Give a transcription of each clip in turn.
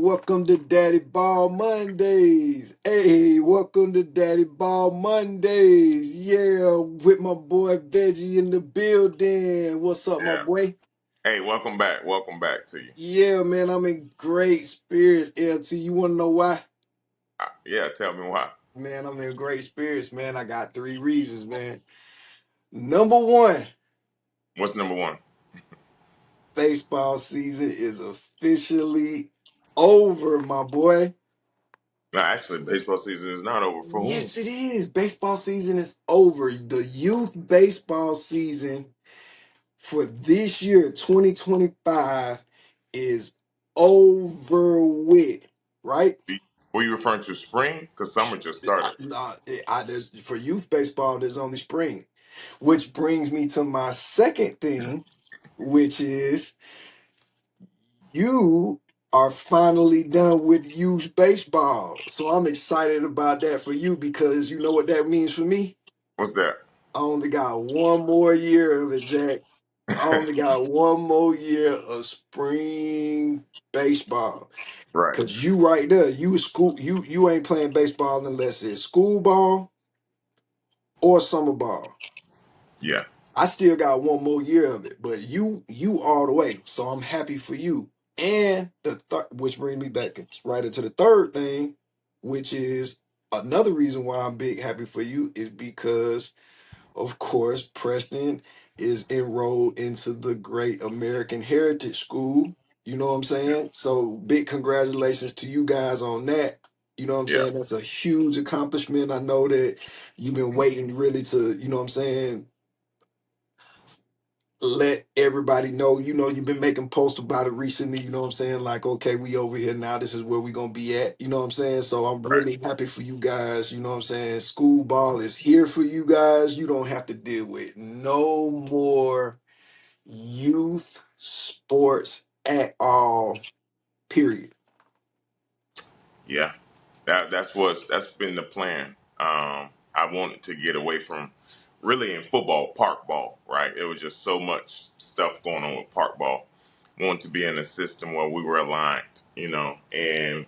welcome to Daddy Ball Mondays. Hey, welcome to Daddy Ball Mondays. Yeah, with my boy Veggie in the building. What's up, my Yeah. boy? Hey, welcome back. Welcome back to you. Yeah, man, I'm in great spirits, LT. You want to know why? Yeah, tell me why. Man, I'm in great spirits, man. I got three reasons, man. Number one, What's number one? baseball season is officially over, my boy. No, actually, baseball season is not over for whom? Yes, it is. Baseball season is over. The youth baseball season for this year, 2025, is over with, right? Were you referring to spring? Because summer just started. There's for youth baseball, there's only spring, which brings me to my second thing, which is you are finally done with youth baseball. So I'm excited about that for you because you know what that means for me? What's that? I only got one more year of it, Jack. I only got one more year of spring baseball. Right. Cause you right there, you ain't playing baseball unless it's school ball or summer ball. Yeah. I still got one more year of it, but you all the way. So I'm happy for you. And the which brings me back right into the third thing, which is another reason why I'm big happy for you is because of course, Preston is enrolled into the Great American Heritage School. You know what I'm saying? So big congratulations to you guys on that. You know what I'm Yeah. saying? That's a huge accomplishment. I know that you've been waiting really to, you know what I'm saying, let everybody know. You know, you've been making posts about it recently. You know what I'm saying? Like, okay, we over here now. This is where we gonna be at. You know what I'm saying? So I'm Right. really happy for you guys. You know what I'm saying? School ball is here for you guys. You don't have to deal with no more youth sports at all. Period. Yeah. That's been the plan. I wanted to get away from really in football, park ball, right? It was just so much stuff going on with park ball. Wanted to be in a system where we were aligned, and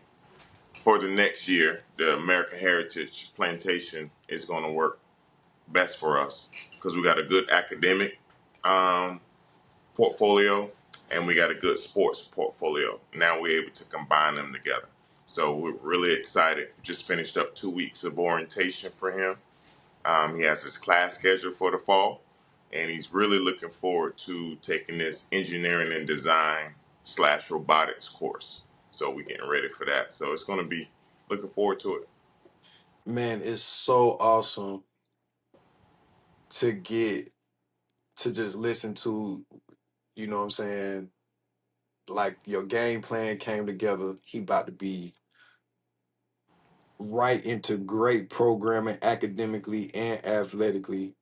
for the next year, the American Heritage Plantation is going to work best for us because we got a good academic um, portfolio and we got a good sports portfolio. Now we're able to combine them together. So we're really excited. Just finished up 2 weeks of orientation for him. He has his class schedule for the fall, and he's really looking forward to taking this engineering and design slash robotics course. So we're getting ready for that. So it's going to be looking forward to it. Man, it's so awesome to get to just listen to, you know what I'm saying, like your game plan came together. He about to be right into great programming academically and athletically.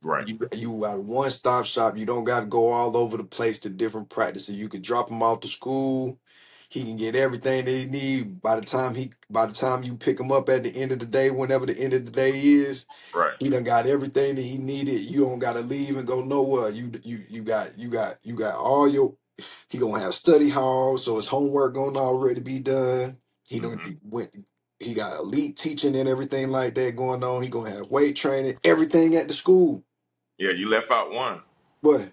Right, You got a one stop shop. You don't got to go all over the place to different practices. You could drop him off to school. He can get everything that he need by the time you pick him up at the end of the day, whenever the end of the day is, right. he done got everything that he needed. You don't got to leave and go nowhere. You got all your. He gonna have study hall, so his homework gonna already be done. He don't hmm went. He got elite teaching and everything like that going on. He gonna have weight training, everything at the school. Yeah, you left out one. But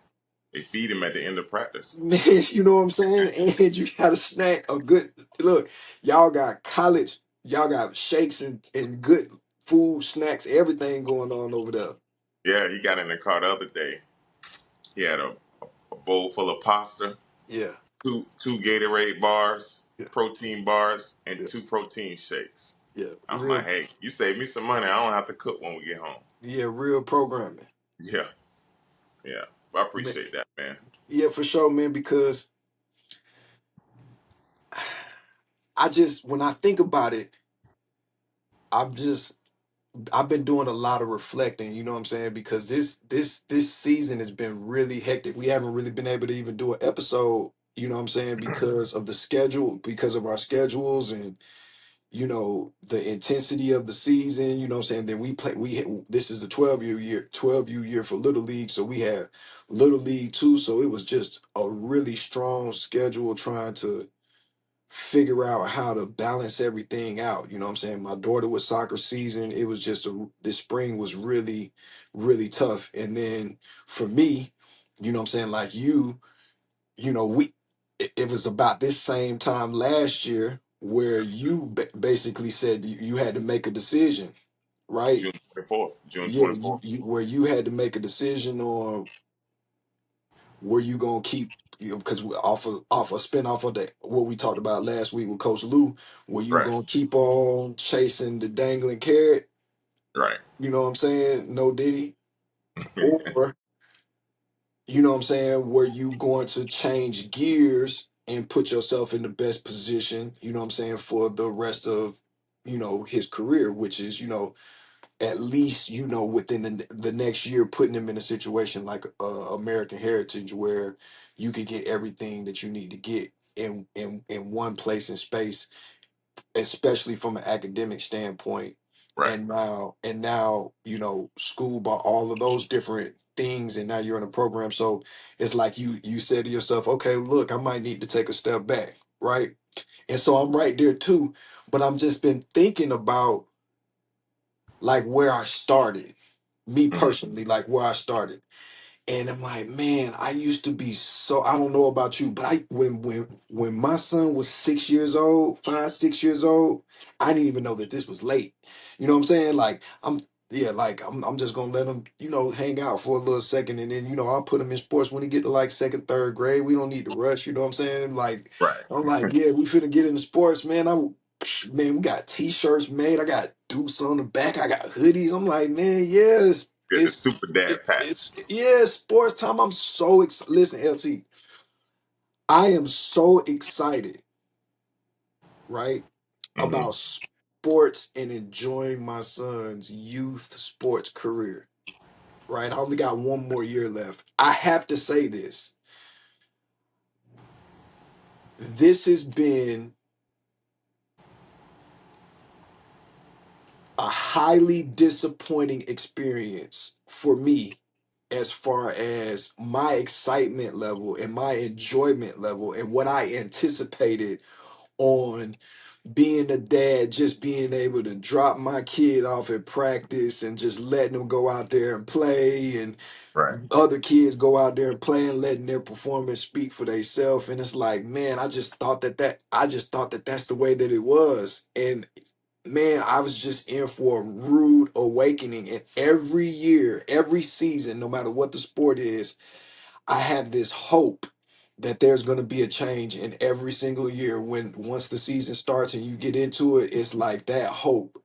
They feed him at the end of practice. man, you know what I'm saying? And you got a snack, a good look. Y'all got shakes and good food, snacks, everything going on over there. Yeah, he got in the car the other day. He had a bowl full of pasta, Yeah, two Gatorade bars, yeah, protein bars, and yeah, two protein shakes. yeah. I'm like, Real, hey, you save me some money. I don't have to cook when we get home. yeah, real programming. Yeah, yeah. I Man, appreciate that, man. yeah, for sure, man. Because I just when I think about it, I'm just I've been doing a lot of reflecting, you know what I'm saying? Because this season has been really hectic. We haven't really been able to even do an episode, you know what I'm saying, because of the schedule, because of our schedules and the intensity of the season, you know what I'm saying? Then this is the 12U year for Little League, so we have Little League too, so it was just a really strong schedule trying to figure out how to balance everything out. You know what I'm saying? My daughter was soccer season. It was just this spring was really, really tough. And then for me, you know what I'm saying, like you know, it was about this same time last year where you basically said you had to make a decision, right? June 24th. June Yeah, 24th. where you had to make a decision on where you gonna keep, you know, because we off a spin off of the what we talked about last week with Coach Lou, where you Right. gonna keep on chasing the dangling carrot, Right. you know what I'm saying? No Diddy, or you know what I'm saying, where you going to change gears and put yourself in the best position, you know what I'm saying, for the rest of, you know, his career, which is, you know, at least, you know, within the next year, putting him in a situation like American Heritage where you could get everything that you need to get in one place and space, especially from an academic standpoint. Right. And now, you know, school ball, all of those different things, and now you're in a program. So it's like you said to yourself, okay, look, I might need to take a step back, right? And so I'm right there too. But I'm just been thinking about like where I started, me Hmm. personally, like where I started. And I'm like, man, I used to be so, I don't know about you, but I when my son was 6 years old, 5, 6 years old, I didn't even know that this was late. You know what I'm saying? Like I'm just gonna let him, you know, hang out for a little second, and then, you know, I'll put him in sports when he get to like second, third grade. We don't need to rush, you know what I'm saying? Like Right. I'm like, yeah, we finna get into sports, man. Man, we got t-shirts made. I got Deuce on the back. I got hoodies. I'm like, man, yes, Get the super dad it's patch. yeah, sports time. I'm so excited. Listen, LT, I am so excited, right, Hmm. about sports and enjoying my son's youth sports career. Right, I only got one more year left. I have to say this. This has been a highly disappointing experience for me as far as my excitement level and my enjoyment level and what I anticipated on being a dad, just being able to drop my kid off at practice and just letting them go out there and play, and Right. other kids go out there and play and letting their performance speak for themselves. And it's like, man, I just thought that that's the way that it was. And man, I was just in for a rude awakening. And every year, every season, no matter what the sport is, I have this hope that there's going to be a change in every single year. When once the season starts and you get into it, it's like that hope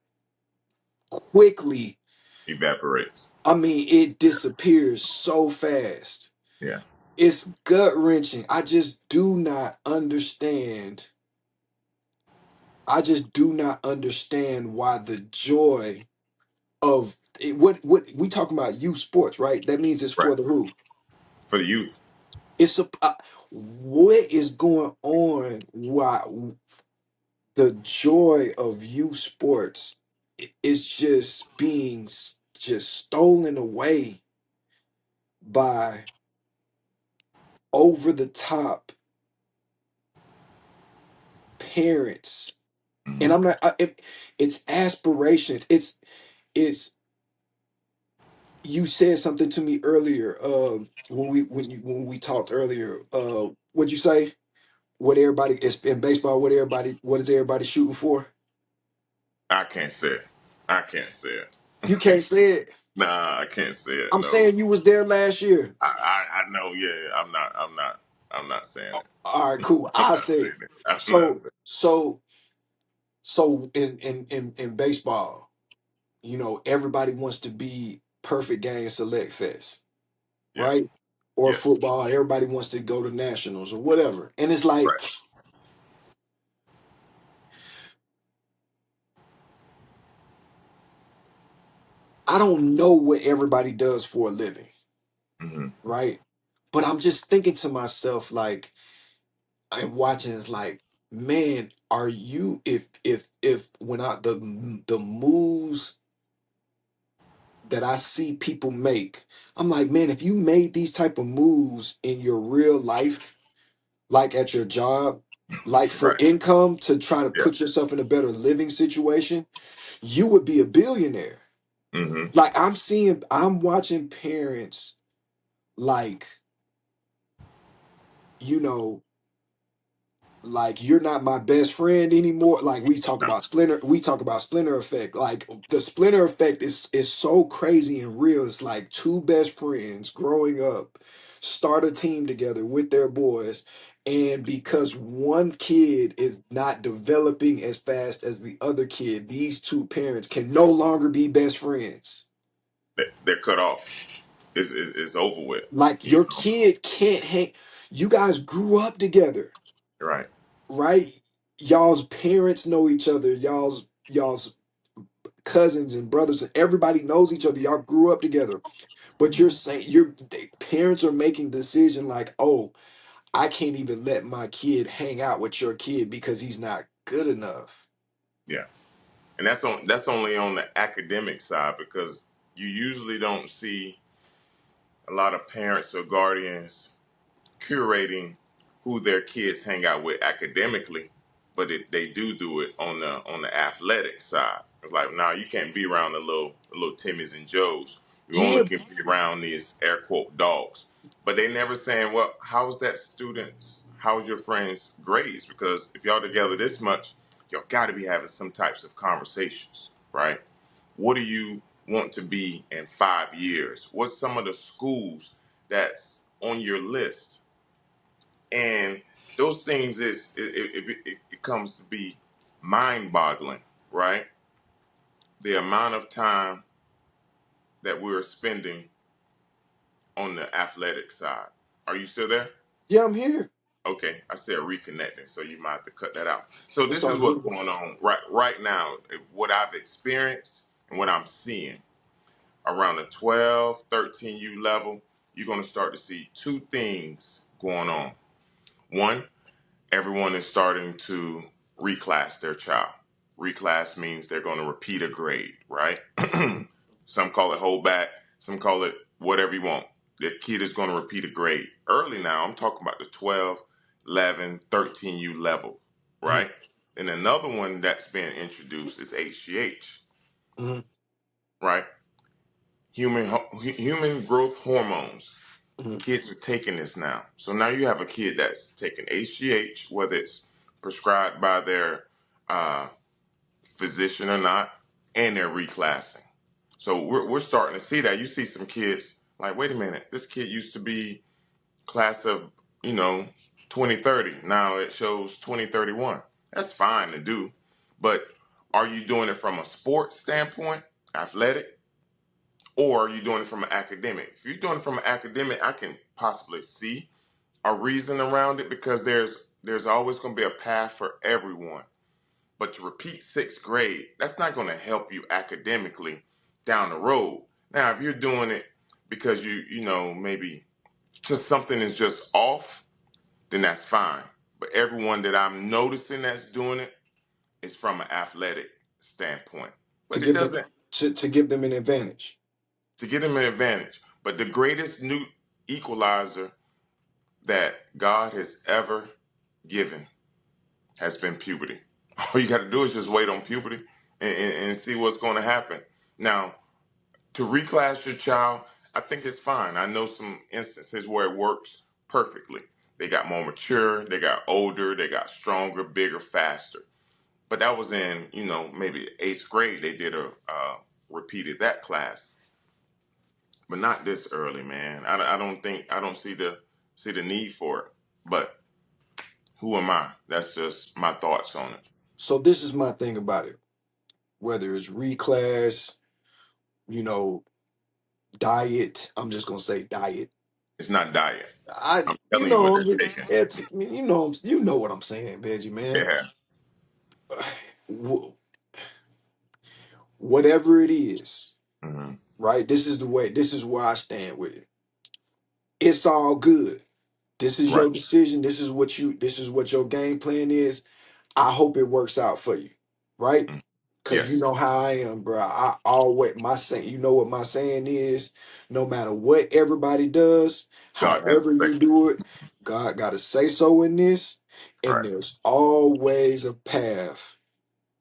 quickly, Evaporates. I mean, it disappears so fast. Yeah. It's gut wrenching. I just do not understand why the joy of it, what we talking about youth sports, right? That means it's Right. for the who? For the youth. It's a what is going on? Why the joy of youth sports is just being just stolen away by over the top parents. And Hmm. I'm not it's aspirations. It's you said something to me earlier when we talked earlier. What'd you say? What everybody is in baseball, what is everybody shooting for? I can't say it. I can't say it. You can't say it. Nah, I can't say it. I'm No. saying you was there last year. I know. Yeah. I'm not saying it. All right, cool. I'm I not say saying it. it. I'm not So saying so so in baseball, you know, everybody wants to be perfect game select fest, it. Yeah. right? Or Yes. football, everybody wants to go to nationals or whatever. And it's like, Right. I don't know what everybody does for a living, Hmm. right? But I'm just thinking to myself, like, I'm watching, it's like, man, are you if when I the moves that I see people make, I'm like, man, if you made these type of moves in your real life, like at your job. like for Right. income to try to Yeah. put yourself in a better living situation, you would be a billionaire. Hmm. Like I'm watching parents like, you know, like you're not my best friend anymore. Like No. we talk about splinter effect. Like the splinter effect is so crazy and real. It's like two best friends growing up start a team together with their boys, and because one kid is not developing as fast as the other kid, these two parents can no longer be best friends. They're cut off. It's over with. Like You your kid can't hang. You guys grew up together, know. Right. right? Y'all's parents know each other. Y'all's cousins and brothers and everybody knows each other. Y'all grew up together. But you're saying parents are making decision like, oh, I can't even let my kid hang out with your kid because he's not good enough. Yeah. And that's only on the academic side because you usually don't see a lot of parents or guardians curating who their kids hang out with academically, but they do it on the athletic side. It's like, now you can't be around the little Timmys and Joes. You only Yeah, can be around these air quote dogs. But they never saying, well, how's that student's, how's your friend's grades? Because if y'all together this much, y'all got to be having some types of conversations, right? What do you want to be in 5 years? What's some of the schools that's on your list? And those things it comes to be mind-boggling, right? The amount of time that we're spending on the athletic side. Are you still there? yeah, I'm here. Okay, I said reconnecting, so you might have to cut that out. So It's this all is what's good. going on right now. What I've experienced and what I'm seeing around the 12, 13U level, you're going to start to see two things going on. One, everyone is starting to reclass their child. Reclass means they're going to repeat a grade, right? Some call it hold back, some call it whatever you want. The kid is going to repeat a grade. Early now, I'm talking about the 12, 11, 13U level, Mhm, right? And another one that's being introduced is HGH, mhm, right? Human growth hormones. mhm. Kids are taking this now. So now you have a kid that's taking HGH, whether it's prescribed by their uh, physician or not, and they're reclassing. So we're starting to see that. You see some kids like, wait a minute, this kid used to be class of, you know, 2030. Now it shows 2031. That's fine to do. But are you doing it from a sports standpoint, athletic, or are you doing it from an academic? If you're doing it from an academic, I can possibly see a reason around it because there's always going to be a path for everyone. But to repeat sixth grade, that's not going to help you academically down the road. Now, if you're doing it because you know maybe just something is just off, then that's fine. But everyone that I'm noticing that's doing it is from an athletic standpoint. To But it give them doesn't to give them an advantage. to give them an advantage. But the greatest new equalizer that God has ever given has been puberty. All you got to do is just wait on puberty and see what's going to happen. Now, to reclass your child, I think it's fine. I know some instances where it works perfectly. They got more mature, they got older, they got stronger, bigger, faster. But that was in, you know, maybe eighth grade. They did a repeated that class, but not this early, man. I don't think I don't see the need for it. But who am I? That's just my thoughts on it. So this is my thing about it. Whether it's reclass, you know, diet. I'm just gonna say diet. It's not diet. I, I'm you telling you what know, they're taking. it's you know what I'm saying, Veggie man. Yeah. Wh- Whatever it is, Hmm. right? This is the way. This is where I stand with it. It's all good. This is Right. your decision. This is what you. This is what your game plan is. I hope it works out for you, right? Mhm. Cause you Yes. know how I am, bro. I always my saying. You know what my saying is. No matter what everybody does, God has a however you section. do it, God got to say so in this. and Right. there's always a path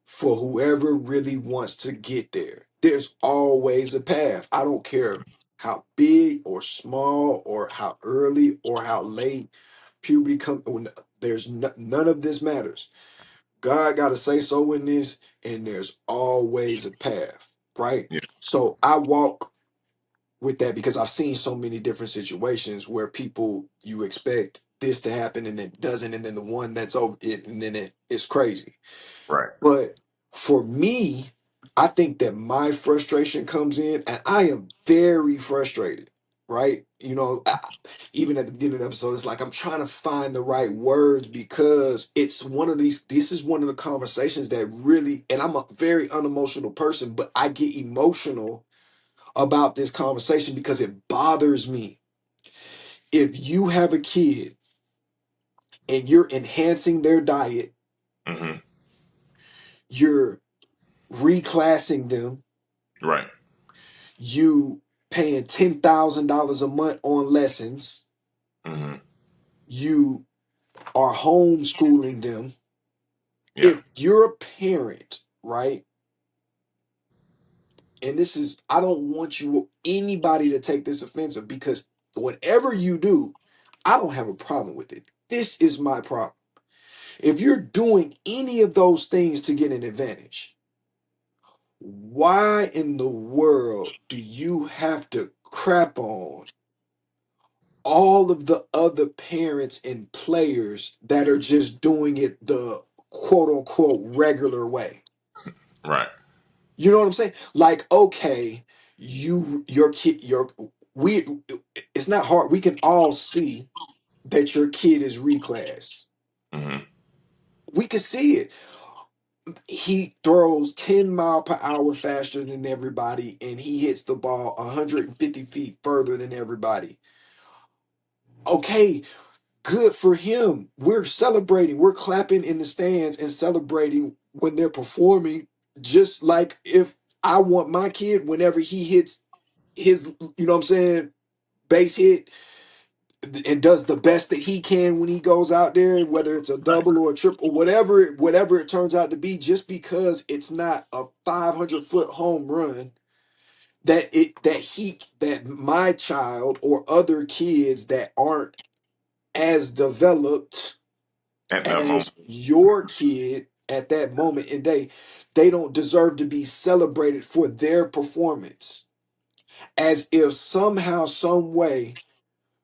for whoever really wants to get there. There's always a path. I don't care how big or small or how early or how late puberty comes. None of this matters. God got to say so in this, and there's always a path, right? Yeah. So I walk with that because I've seen so many different situations where people you expect this to happen and it doesn't, and then the one that's over it, and then it's crazy. Right. But for me, I think that my frustration comes in, and I am very frustrated, right? Even at the beginning of the episode, it's like I'm trying to find the right words because this is one of the conversations that really, and I'm a very unemotional person, but I get emotional about this conversation because it bothers me. If you have a kid and you're enhancing their diet, Hmm. you're reclassing them, Right. you paying $10,000 a month on lessons, Hmm. you are homeschooling them. Yeah. If you're a parent, right? And this is, I don't want anybody to take this offensive because whatever you do, I don't have a problem with it. This is my problem. If you're doing any of those things to get an advantage, why in the world do you have to crap on all of the other parents and players that are just doing it the quote unquote regular way? Right. You know what I'm saying? Like, okay, your kid, we, it's not hard. We can all see that your kid is reclass. Hmm. We can see it. He throws 10 mile per hour faster than everybody, and he hits the ball 150 feet further than everybody. Okay, good for him. We're celebrating. We're clapping in the stands and celebrating when they're performing. Just like if I want my kid, whenever he hits his, what I'm saying, base hit and does the best that he can when he goes out there, whether it's a Right. double or a triple, whatever it turns out to be, just because it's not a 500-foot home run, that my child or other kids that aren't as developed At that moment. as your kid at that moment in day, they don't deserve to be celebrated for their performance. As if somehow, some way,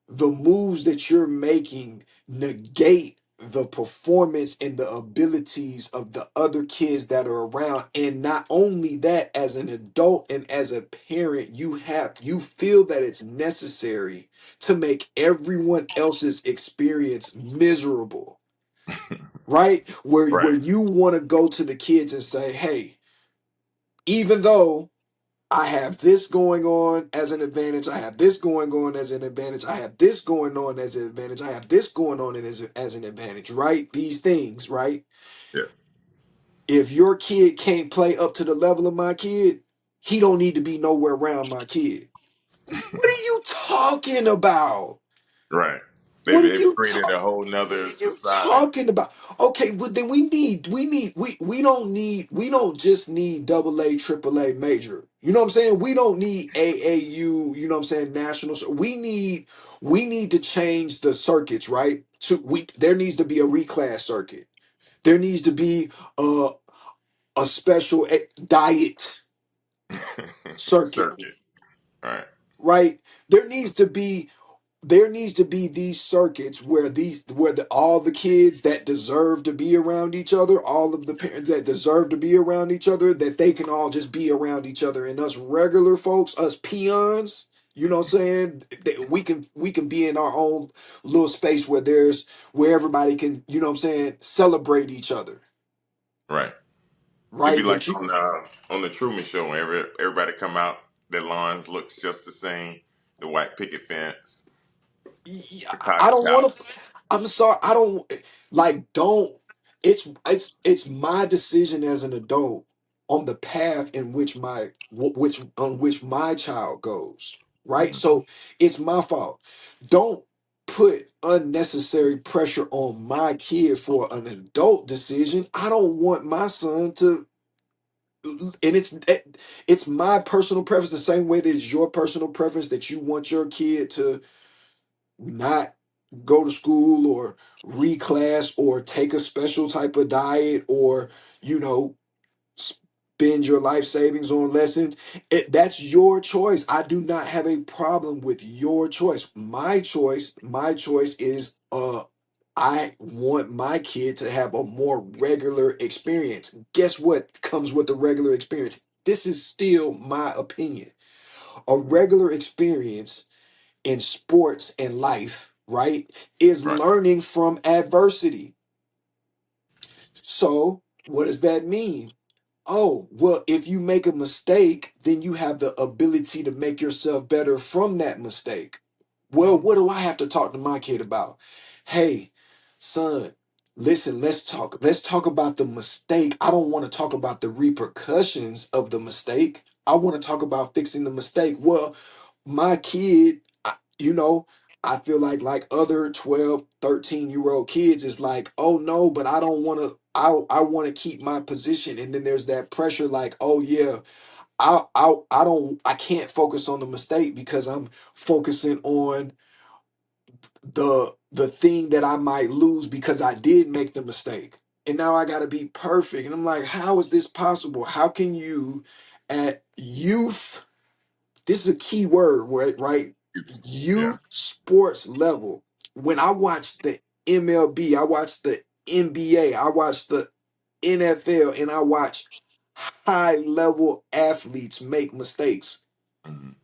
the moves that you're making negate the performance and the abilities of the other kids that are around. And not only that, as an adult and as a parent, you feel that it's necessary to make everyone else's experience miserable, right? Where Right. you want to go to the kids and say, hey, even though I have this going on as an advantage. I have this going on as an advantage. I have this going on as an advantage. I have this going on as an advantage, right? These things, right? Yeah. If your kid can't play up to the level of my kid, he don't need to be nowhere around my kid. What are you talking about? Right. What are They've you created talking? a whole What nother are you society. talking about? Okay, but then we don't just need double A, triple A major. You know what I'm saying? We don't need AAU, you know what I'm saying, national. We need to change the circuits, right? There needs to be a reclass circuit. There needs to be a special diet circuit, Circuit. Right. right? There needs to be these circuits where all the kids that deserve to be around each other, all of the parents that deserve to be around each other, that they can all just be around each other, and us regular folks, us peons, you know what I'm saying, that we can be in our own little space where everybody can, you know what I'm saying, celebrate each other, Right. It'd be right? like But you on the Truman Show when everybody come out, their lawns looks just the same. The white picket fence, Yeah, the I cottage don't want to. house. I'm sorry. I don't like. Don't. It's my decision as an adult on the path in which my child goes. Right. Hmm. So it's my fault. Don't. put unnecessary pressure on my kid for an adult decision. I don't want my son to, and it's my personal preference the same way that it's your personal preference that you want your kid to not go to school or reclass or take a special type of diet or you know spend your life savings on lessons. That's your choice. I do not have a problem with your choice. My choice is I want my kid to have a more regular experience. Guess what comes with the regular experience? This is still my opinion. A regular experience in sports and life, right, is Right. learning from adversity. So, what does that mean? Oh, well, if you make a mistake, then you have the ability to make yourself better from that mistake. Well, Mhm. what do I have to talk to my kid about? Hey, son, listen, let's talk. Let's talk about the mistake. I don't want to talk about the repercussions of the mistake. I want to talk about fixing the mistake. Well, my kid, I feel like other 12, 13-year old kids is like, oh no, but I don't want to, I want to keep my position. And then there's that pressure like, oh yeah, I can't focus on the mistake because I'm focusing on the thing that I might lose because I did make the mistake. And now I got to be perfect. And I'm like, how is this possible? How can you at youth, this is a key word, right? Yeah. Youth sports level. When I watch the MLB, I watch the NBA, I watch the NFL, and I watch high level athletes make mistakes. Mhm.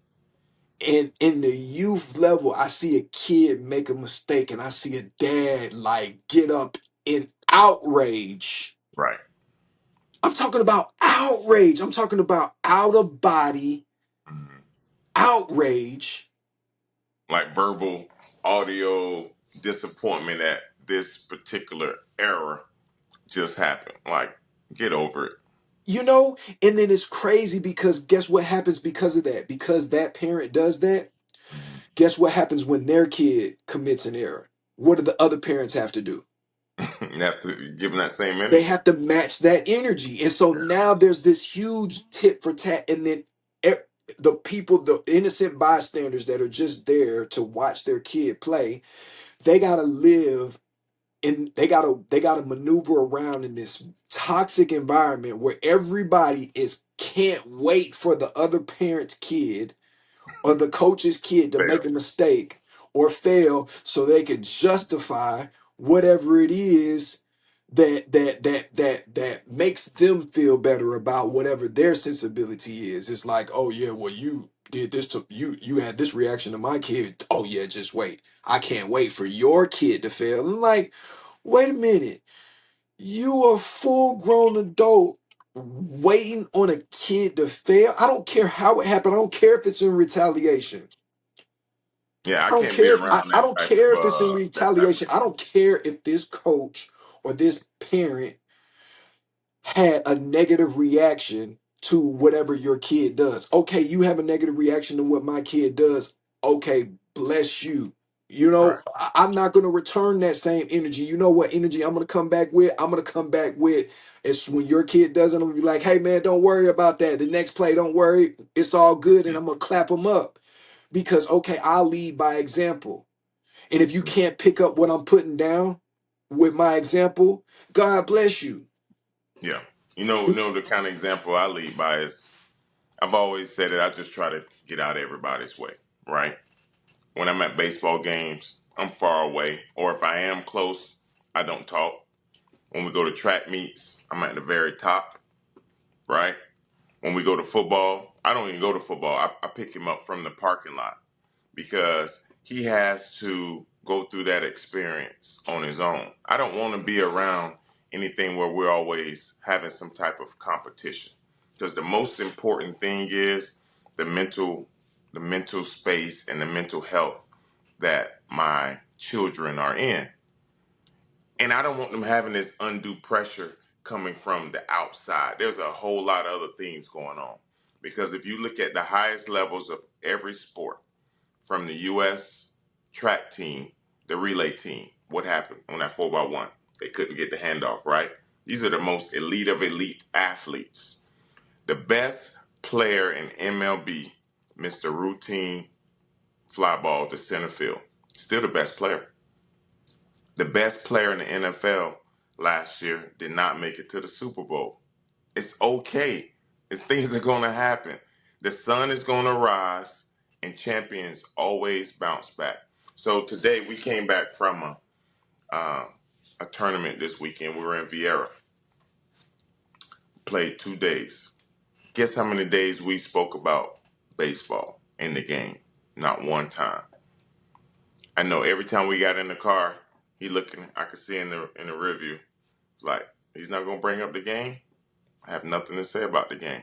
And in the youth level, I see a kid make a mistake, and I see a dad like get up in outrage. Right. I'm talking about outrage. I'm talking about out of body Mhm. outrage. Like verbal, audio disappointment at this particular error just happened. Like, get over it. And then it's crazy because guess what happens because of that? Because that parent does that, Mhm. guess what happens when their kid commits an error? What do the other parents have to do? You have to give them that same They energy. have to match that energy. And so Yeah. now there's this huge tit for tat. And then e- the people, the innocent bystanders that are just there to watch their kid play, they got to live and they gotta maneuver around in this toxic environment where everybody is can't wait for the other parent's kid or the coach's kid to Fail. make a mistake or fail so they can justify whatever it is that makes them feel better about whatever their sensibility is. It's like, oh yeah, well you did this to you had this reaction to my kid. Oh yeah, just wait. I can't wait for your kid to fail. I'm like, wait a minute. You a full grown adult waiting on a kid to fail. I don't care how it happened. I don't care if it's in retaliation. Yeah, I I don't can't be care if around I don't care if it's in that type retaliation. I don't care if this coach or this parent had a negative reaction to whatever your kid does. Okay, you have a negative reaction to what my kid does. Okay, bless you. of. I'm not going to return that same energy. You know what energy I'm going to come back with? I'm going to come back with it's when your kid does it, I'm going to be like, hey man, don't worry about that. The next play, don't worry. It's all good. And I'm going to clap them up because, okay, I'll lead by example. And if you Right. can't pick up what I'm putting down with my example, God bless you. Yeah. You know the kind of example I lead by is I've always said it. I just try to get out of everybody's way, right? When I'm at baseball games, I'm far away, or if I am close, I don't talk. When we go to track meets, I'm at the very top, right? When we go to football, I don't even go to football. I pick him up from the parking lot because he has to go through that experience on his own. I don't want to be around anything where we're always having some type of competition because the most important thing is the mental the mental space and the mental health that my children are in. And I don't want them having this undue pressure coming from the outside. There's a whole lot of other things going on. Because if you look at the highest levels of every sport, from the U.S. track team The relay team. What happened on that 4x1? They couldn't get the handoff, right? These are the most elite of elite athletes. The best player in MLB, Mr. Routine Fly Ball to center field. Still the best player. The best player in the NFL last year did not make it to the Super Bowl. It's okay. Things are going to happen. The sun is going to rise, and champions always bounce back. So today we came back from uh, a tournament this weekend. We were in Vieira, played 2 days. Guess how many days we spoke about baseball in the game? Not one time. I know every time we got in the car, he looking. I could see in the review, like he's not gonna bring up the game. I have nothing to say about the game.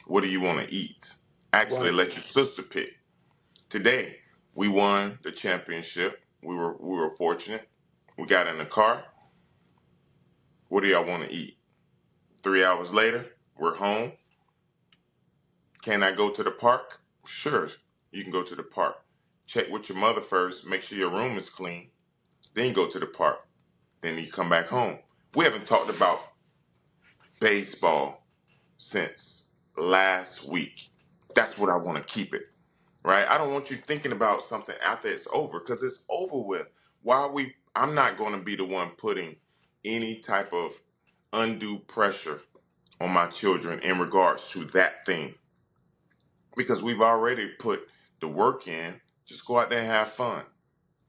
What do you want to eat? Actually, Right. let your sister pick. Today, we won the championship. We were fortunate. We got in the car. What do y'all want to eat? 3 hours later, we're home. Can I go to the park? Sure, you can go to the park. Check with your mother first. Make sure your room is clean. Then you go to the park. Then you come back home. We haven't talked about baseball since last week. That's what I want to keep it, right? I don't want you thinking about something after it's over because it's over with. I'm not going to be the one putting any type of undue pressure on my children in regards to that thing because we've already put the work in. Just go out there and have fun.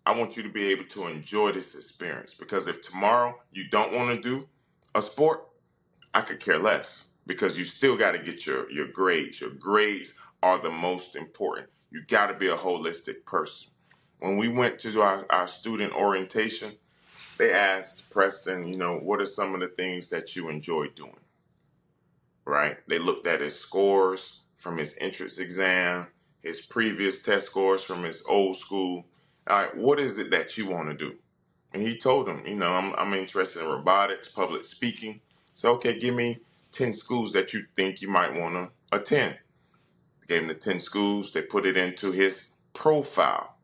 I want you to be able to enjoy this experience because if tomorrow you don't want to do a sport, I could care less because you still got to get your grades. Your grades are the most important. You got to be a holistic person. When we went to our student orientation, they asked Preston, what are some of the things that you enjoy doing? Right? They looked at his scores from his entrance exam, his previous test scores from his old school. All right, what is it that you want to do? And he told them, I'm interested in robotics, public speaking. So, okay, give me 10 schools that you think you might want to attend. Gave him the 10 schools. They put it into his profile.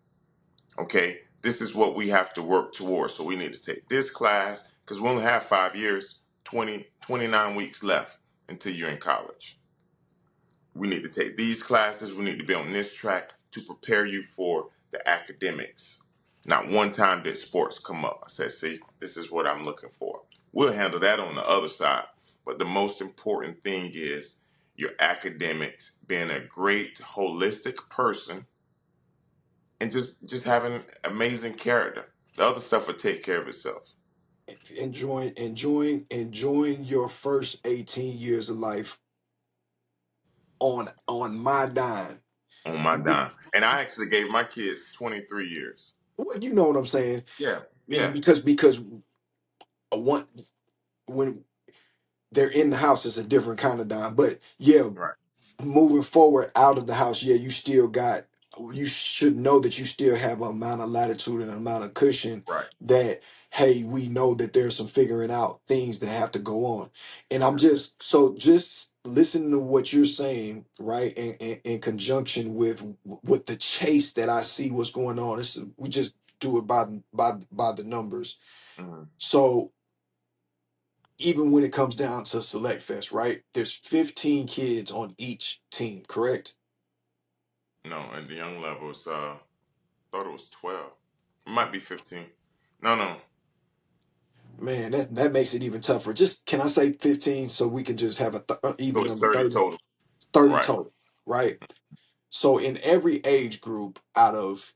Okay, this is what we have to work towards. So we need to take this class because we only have 5 years, 29 weeks left until you're in college. We need to take these classes. We need to be on this track to prepare you for the academics. Not one time did sports come up. I said, see, this is what I'm looking for. We'll handle that on the other side. But the most important thing is your academics, being a great holistic person and just having amazing character. The other stuff will take care of itself. Enjoying your first 18 years of life on my dime. On my dime. And I actually gave my kids 23 years. Well, you know what I'm saying? Yeah, yeah, Because one when they're in the house, it's a different kind of dime. But yeah, right, moving forward out of the house, yeah, you should know that you still have an amount of latitude and an amount of cushion right. that, hey, we know that there's some figuring out things that have to go on. And I'm Yeah. just listening to what you're saying, right? In conjunction with the chase that I see what's going on. We just do it by the numbers. Mhm. So even when it comes down to Select Fest, right? There's 15 kids on each team, correct? No, at the young levels, thought it was 12. It might be 15. No, no, Man, that makes it even tougher. Just can I say 15 so we can just have a it even was number 30 30, total. 30 Right, total, right? So in every age group out of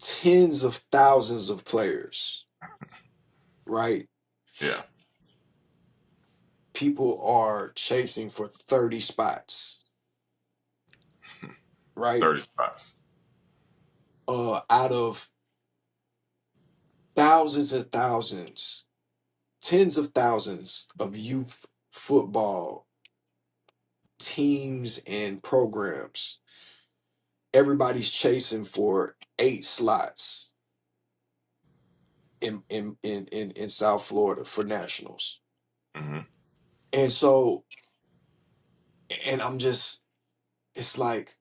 tens of thousands of players, right? yeah, People are chasing for 30 spots, right? 30 spots. Out of thousands and thousands, tens of thousands of youth football teams and programs, everybody's chasing for 8 slots in South Florida for nationals. Hmm. And so, and I'm just, it's like,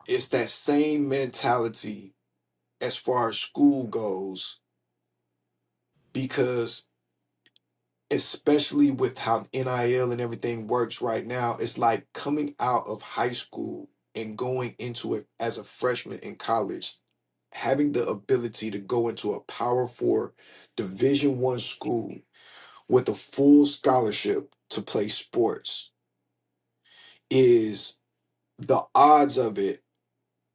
it's that same mentality. as far as school goes, because especially with how NIL and everything works right now, it's like coming out of high school and going into it as a freshman in college, having the ability to go into a Power Four Division One school with a full scholarship to play sports is the odds of it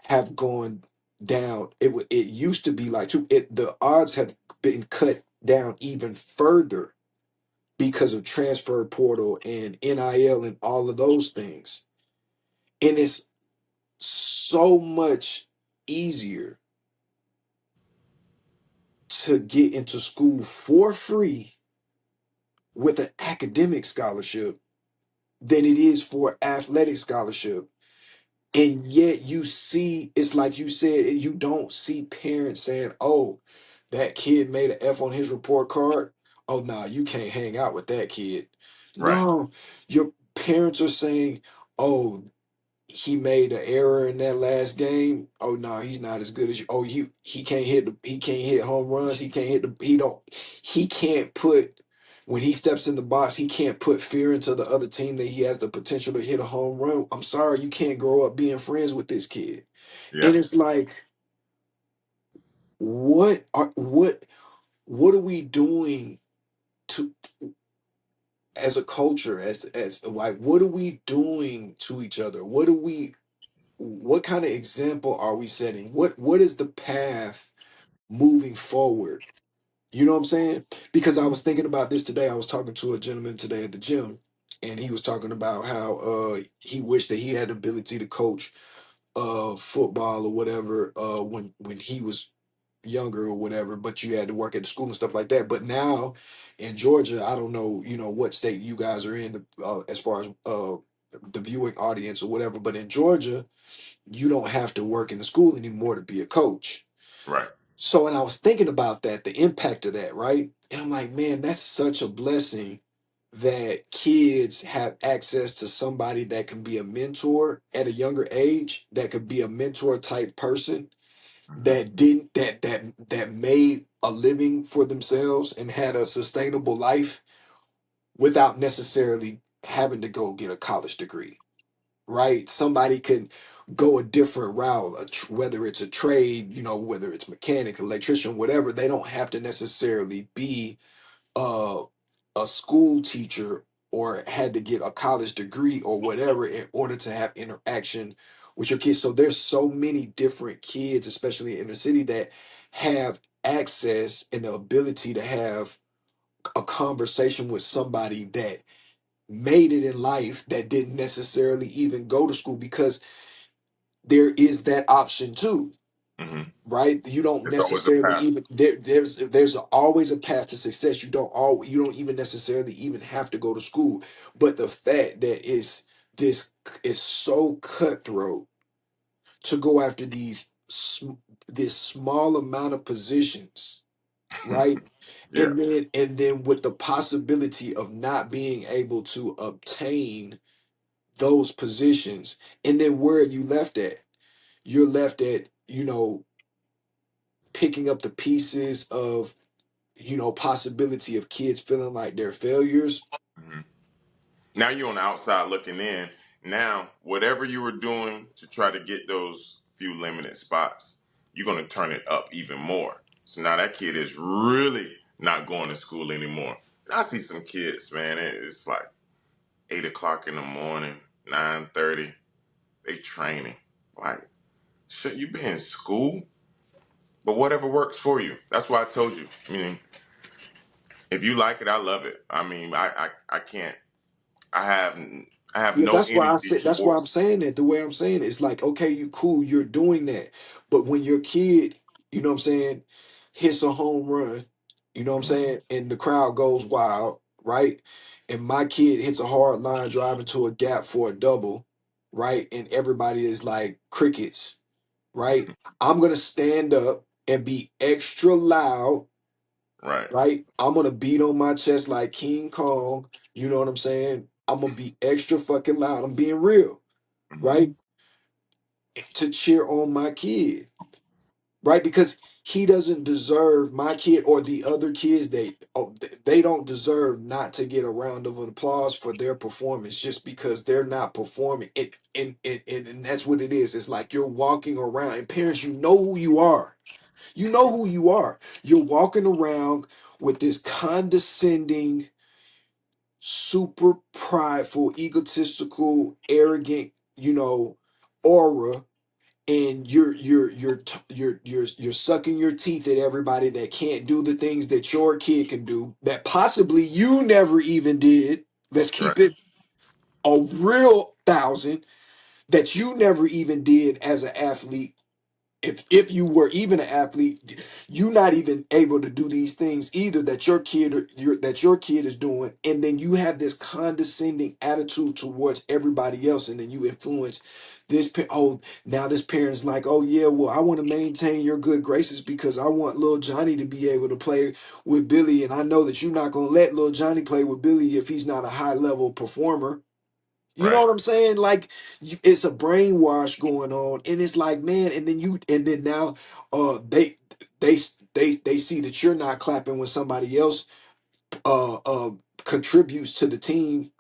have gone down. It used to be like the odds have been cut down even further because of transfer portal and NIL and all of those things. And it's so much easier to get into school for free with an academic scholarship than it is for athletic scholarship. And yet you see, it's like you said, you don't see parents saying, oh, that kid made an F on his report card. Oh, nah, you can't hang out with that kid. Right. No, your parents are saying, oh, he made an error in that last game. Oh no, he's not as good as you. Oh, he can't he can't hit home runs. He can't hit he can't put when he steps in the box, he can't put fear into the other team that he has the potential to hit a home run. I'm sorry, you can't grow up being friends with this kid. Yeah. And it's like, what are we doing to as a culture, as like what are we doing to each other? What kind of example are we setting? What is the path moving forward? You know what I'm saying? Because I was thinking about this today. I was talking to a gentleman today at the gym, and he was talking about how he wished that he had the ability to coach football or whatever when he was younger or whatever, but you had to work at the school and stuff like that. But now in Georgia, I don't know, what state you guys are in as far as the viewing audience or whatever, but in Georgia, you don't have to work in the school anymore to be a coach. Right. So, and I was thinking about that, the impact of that, right? And I'm like, man, that's such a blessing that kids have access to somebody that can be a mentor at a younger age, that could be a mentor type person Hmm. that didn't that made a living for themselves and had a sustainable life without necessarily having to go get a college degree, right? Somebody can go a different route, whether it's a trade, whether it's mechanic, electrician, whatever. They don't have to necessarily be uh, a school teacher or had to get a college degree or whatever in order to have interaction with your kids. So there's so many different kids, especially in the city, that have access and the ability to have a conversation with somebody that made it in life that didn't necessarily even go to school, because there is that option too, Hmm. right? You don't It's always a necessarily path. even always a path to success. You don't even necessarily even have to go to school. But the fact that this is so cutthroat to go after this small amount of positions, right? Yeah. And then with the possibility of not being able to obtain those positions, and then where are you left at? You're left at, picking up the pieces of, possibility of kids feeling like they're failures. Hmm. Now you're on the outside looking in. Now, whatever you were doing to try to get those few limited spots, you're going to turn it up even more. So now that kid is really not going to school anymore. And I see some kids, man. It's like 8 o'clock in the morning, 9:30. They training. Like, shouldn't you be in school? But whatever works for you. That's why I told you. I mean, if you like it, I love it. I mean, I can't. I have I have Yeah, no that's why I energy said that's why I'm towards. saying that the way I'm saying it. It's like, okay, you cool, you're doing that. But when your kid, what I'm saying, hits a home run, what I'm Mhm. saying, and the crowd goes wild, right? And my kid hits a hard line drive into a gap for a double, right? And everybody is like crickets, right? I'm gonna stand up and be extra loud, Right. right? I'm gonna beat on my chest like King Kong. You know what I'm saying? I'm gonna be extra fucking loud. I'm being real, Hmm. right? To cheer on my kid, right? Because he doesn't deserve, my kid or the other kids, they don't deserve not to get a round of applause for their performance just because they're not performing it. And that's what it is. It's like you're walking around, and parents, you know who you are. You know who you are. You're walking around with this condescending, super prideful, egotistical, arrogant, aura, and you're sucking your teeth at everybody that can't do the things that your kid can do, that possibly you never even did. Let's Right. keep it a real thousand, that you never even did as an athlete. If you were even an athlete, you're not even able to do these things either, that your kid is doing, and then you have this condescending attitude towards everybody else, and then you influence oh, now this parent's like, oh yeah, well, I want to maintain your good graces because I want little Johnny to be able to play with Billy, and I know that you're not going to let little Johnny play with Billy if he's not a high level performer. You know Right. what I'm saying? Like, it's a brainwash going on, and it's like, man, and then now, they they see that you're not clapping when somebody else uh uh contributes to the team.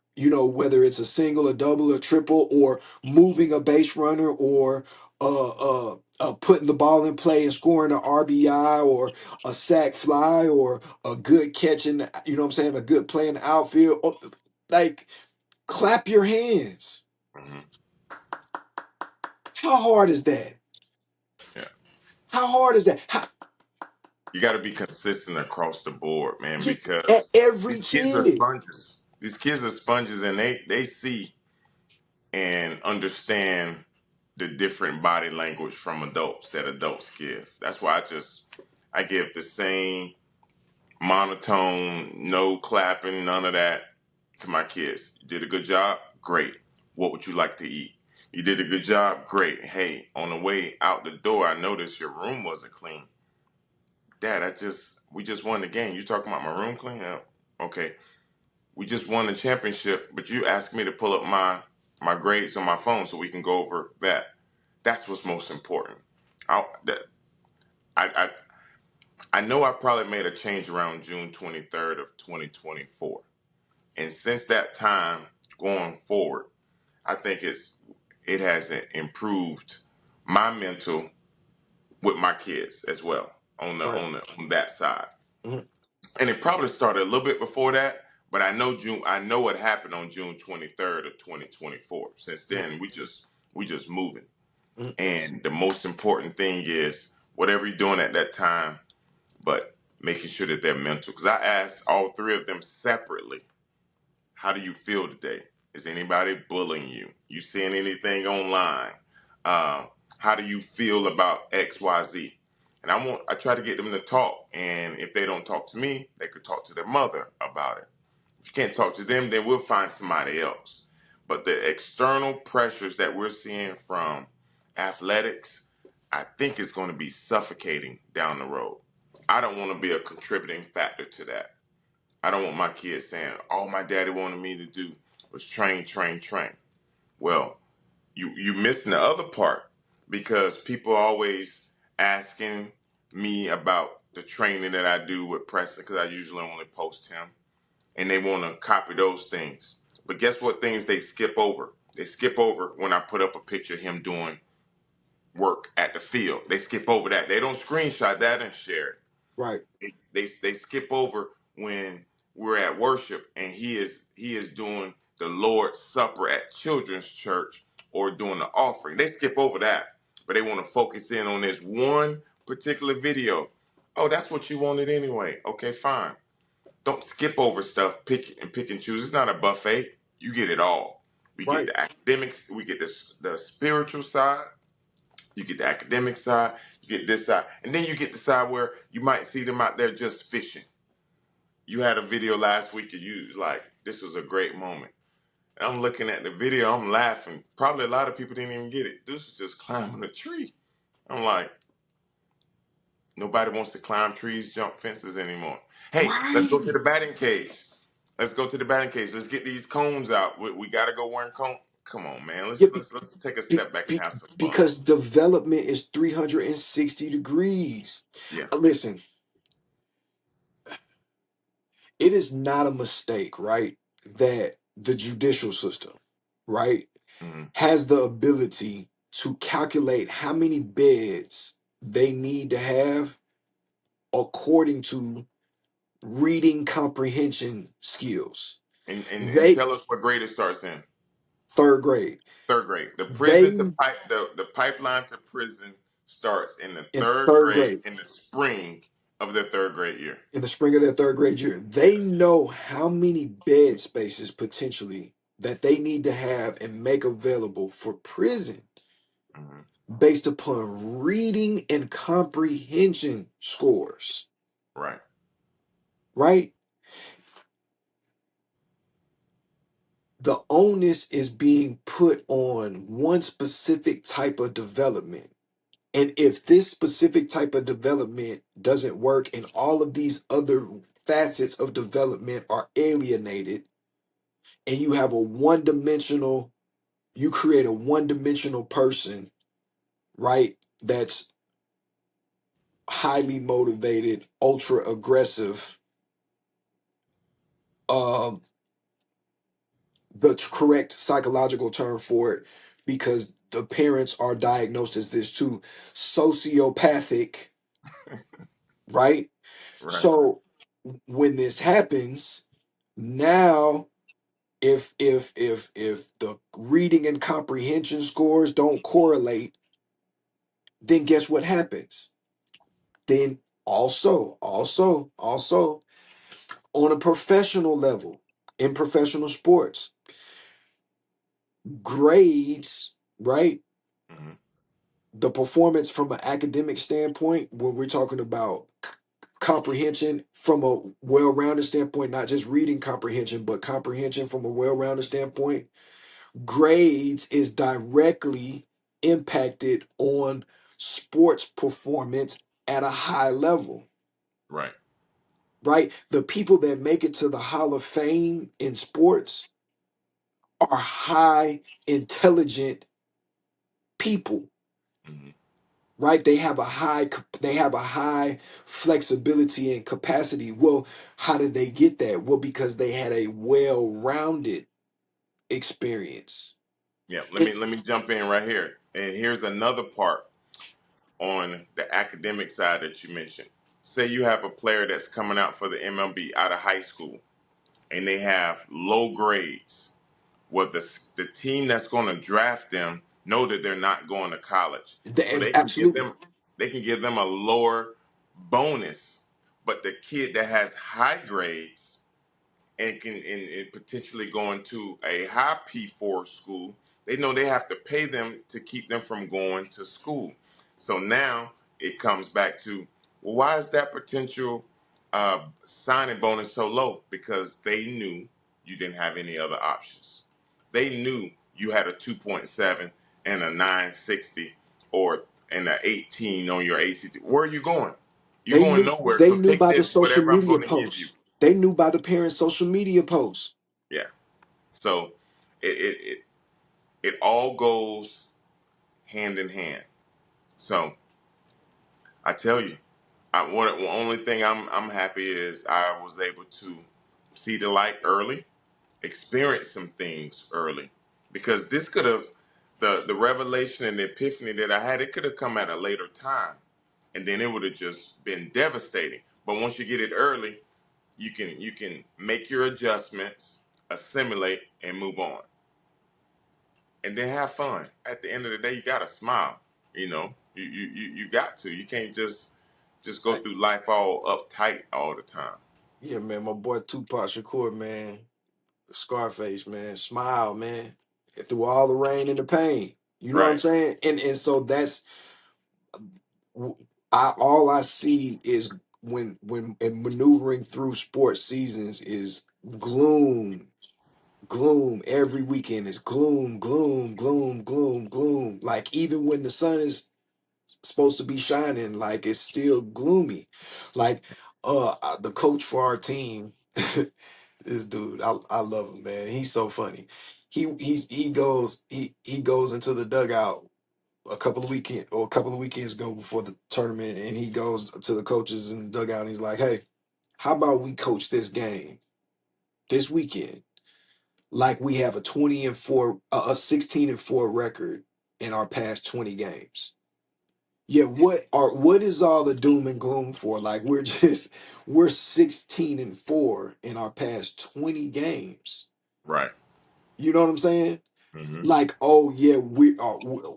Whether it's a single, a double, a triple, or moving a base runner, or putting the ball in play and scoring an RBI, or a sack fly, or a good catch in what I'm saying, a good play in the outfield. Like, clap your hands. Hmm. How hard is that? Yeah. How hard is that? How, You got to be consistent across the board, man, at because every these kids are kid. sponges. These kids are sponges, and they see and understand the different body language from adults that adults give. That's why I give the same monotone, no clapping, none of that to my kids. You did a good job? Great. What would you like to eat? You did a good job? Great. Hey, on the way out the door, I noticed your room wasn't clean. Dad, we just won the game. You talking about my room clean? Yeah. Okay. We just won the championship, but you asked me to pull up my grades on my phone so we can go over that. That's what's most important. I that I I know I probably made a change around June 23rd of 2024. And since that time going forward, I think it has improved my mental with my kids as well Right. on that side. Mhm. And it probably started a little bit before that, but I know what happened on June 23rd of 2024. Since Mhm. then, we just moving. Mhm. And the most important thing is whatever you're doing at that time, but making sure that they're mental. Because I asked all three of them separately, how do you feel today? Is anybody bullying you? You seeing anything online? Uh, how do you feel about XYZ? And I try to get them to talk. And if they don't talk to me, they could talk to their mother about it. If you can't talk to them, then we'll find somebody else. But the external pressures that we're seeing from athletics, I think is going to be suffocating down the road. I don't want to be a contributing factor to that. I don't want my kids saying all my daddy wanted me to do was train, train, train. Well, you missing the other part because people are always asking me about the training that I do with Preston because I usually only post him, and they want to copy those things. But guess what things they skip over? They skip over when I put up a picture of him doing work at the field. They skip over that. They don't screenshot that and share it. Right. They skip over when we're at worship and he is doing the Lord's Supper at children's church or doing the offering. They skip over that, but they want to focus in on this one particular video. Oh, that's what you wanted anyway. Okay, fine. Don't skip over stuff. Pick and choose. It's not a buffet. You get it all. We get Right. the academics. We get the spiritual side. You get the academic side, you get this side, and then you get the side where you might see them out there just fishing. You had a video last week and you like, this was a great moment. And I'm looking at the video, I'm laughing. Probably a lot of people didn't even get it. This was just climbing a tree. I'm like, nobody wants to climb trees, jump fences anymore. Hey, let's go to Right. the batting cage. Let's go to the batting cage. Let's get these cones out. We got to go wearing Come on, man. Yeah, Let's take a be, step back and be, have some fun. because development is 360 degrees. Yeah. Listen, it is not a mistake, right, that the judicial system, right, Hmm. has the ability to calculate how many beds they need to have according to reading comprehension skills. And They tell us what grade it starts in. third grade. Third grade. They The pipeline to prison starts in the in third third grade grade, in the spring of their third grade year. in the spring of their third grade year, they Yes. know how many bed spaces potentially that they need to have and make available for prison Hmm. based upon reading and comprehension scores, Right. right? The onus is being put on one specific type of development. And if this specific type of development doesn't work and all of these other facets of development are alienated, and you have a one dimensional, you create a one dimensional person, right? That's highly motivated, ultra aggressive, um, the correct psychological term for it, because the parents are diagnosed as this too, sociopathic, right? Right. So when this happens, now if the reading and comprehension scores don't correlate, then guess what happens? Then also on a professional level, in professional sports, grades, right? Hmm. The performance from an academic standpoint, when we're talking about comprehension from a well-rounded standpoint, not just reading comprehension, but comprehension from a well-rounded standpoint, grades is directly impacted on sports performance at a high level, Right. right? The people that make it to the Hall of Fame in sports are high intelligent people, Hmm. right? They have a high flexibility and capacity. Well, how did they get that? Well, because they had a well-rounded experience. Yeah. It, Let me jump in right here. And here's another part on the academic side that you mentioned. Say you have a player that's coming out for the MLB out of high school and they have low grades. Well, the team that's going to draft them know that they're not going to college, so absolutely. they can give them a lower bonus. But the kid that has high grades and and potentially going to a high P4 school, they know they have to pay them to keep them from going to school. So now it comes back to, well, why is that potential signing bonus so low? Because they knew you didn't have any other options. They knew you had a 2.7 and a 960 or and an 18 on your ACT. Where are you going? You're going nowhere. They So knew take by the this, social whatever I'm media going to give you. posts. They knew by the parents' social media posts. Yeah. So it it it, it all goes hand in hand. So I tell you, the only thing I'm happy is I was able to see the light early, experience some things early, because this could have the revelation and the epiphany that I had, it could have come at a later time, and then it would have just been devastating. But once you get it early, you can make your adjustments, assimilate, and move on. And then have fun. At the end of the day, you gotta smile. You got to. You can't just go Like, through life all uptight all the time. yeah, man, my boy Tupac Shakur, man, Scarface, man, smile, man, through all the rain and the pain. You know what I'm Right. saying? And so that's I all I see is when and maneuvering through sports seasons is gloom, gloom. Every weekend is gloom, gloom, gloom, gloom, gloom. Like even when the sun is supposed to be shining, like it's still gloomy. Like the coach for our team, this dude, I love him, man. He's so funny. he goes into the dugout a couple of weekends ago before the tournament, and he goes to the coaches in the dugout and he's like, "Hey, how about we coach this game this weekend like we have a 20-4, a 16-4 record in our past 20 games?" Yeah, what is all the doom and gloom for? Like we're 16-4 in our past 20 games. Right. You know what I'm saying? Hmm. Like, oh yeah,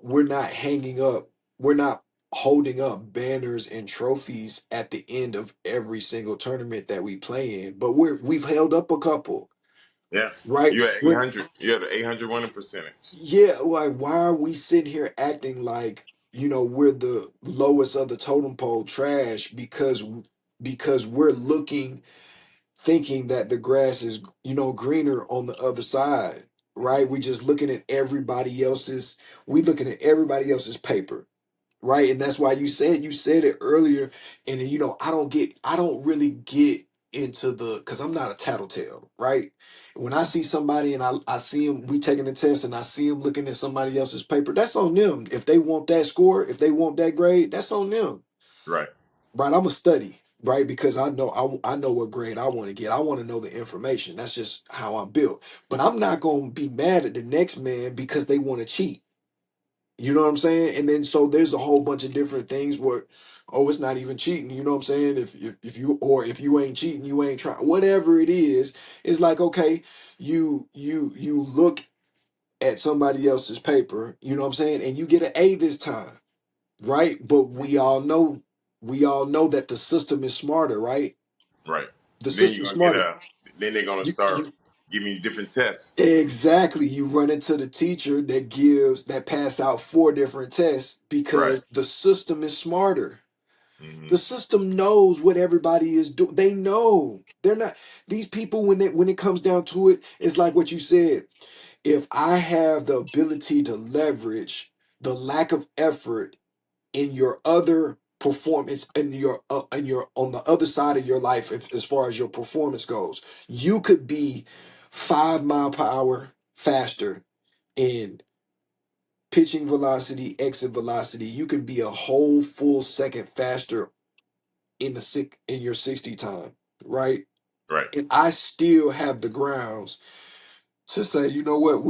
we're not hanging up, we're not holding up banners and trophies at the end of every single tournament that we play in, but we've held up a couple, Yeah. right? You had eight When hundred. You had an 800 winning percentage. yeah, like why are we sitting here acting like, we're the lowest of the totem pole trash because we're looking thinking that the grass is, greener on the other side, right? We just looking at we looking at everybody else's paper, right? And that's why you said it earlier. And I don't really get into because I'm not a tattletale, right? When I see somebody and I see them, we taking a test and I see them looking at somebody else's paper, that's on them. If they want that score, if they want that grade, that's on them. Right. Right, I'm a study, right? Because I know what grade I want to get. I want to know the information. That's just how I'm built. But I'm not going to be mad at the next man because they want to cheat. You know what I'm saying? And then so there's a whole bunch of different things where, oh, it's not even cheating. You know what I'm saying? If you ain't cheating, you ain't trying. Whatever it is, it's like, okay, you look at somebody else's paper. You know what I'm saying? And you get an A this time, right? But we all know that the system is smarter, right? Right. The Then you're system's gonna get smarter. a. Then they're gonna You, start you giving you different tests. exactly. You run into the teacher that pass out four different tests Right. because the system is smarter. Hmm. The system knows what everybody is doing. They know. They're not these people when it comes down to it, it's like what you said. If I have the ability to leverage the lack of effort in your other performance in your on the other side of your life, as far as your performance goes, you could be 5 mile per hour faster in pitching velocity, exit velocity. You could be a whole full second faster in your 60 time, right? Right. And I still have the grounds to say, you know what,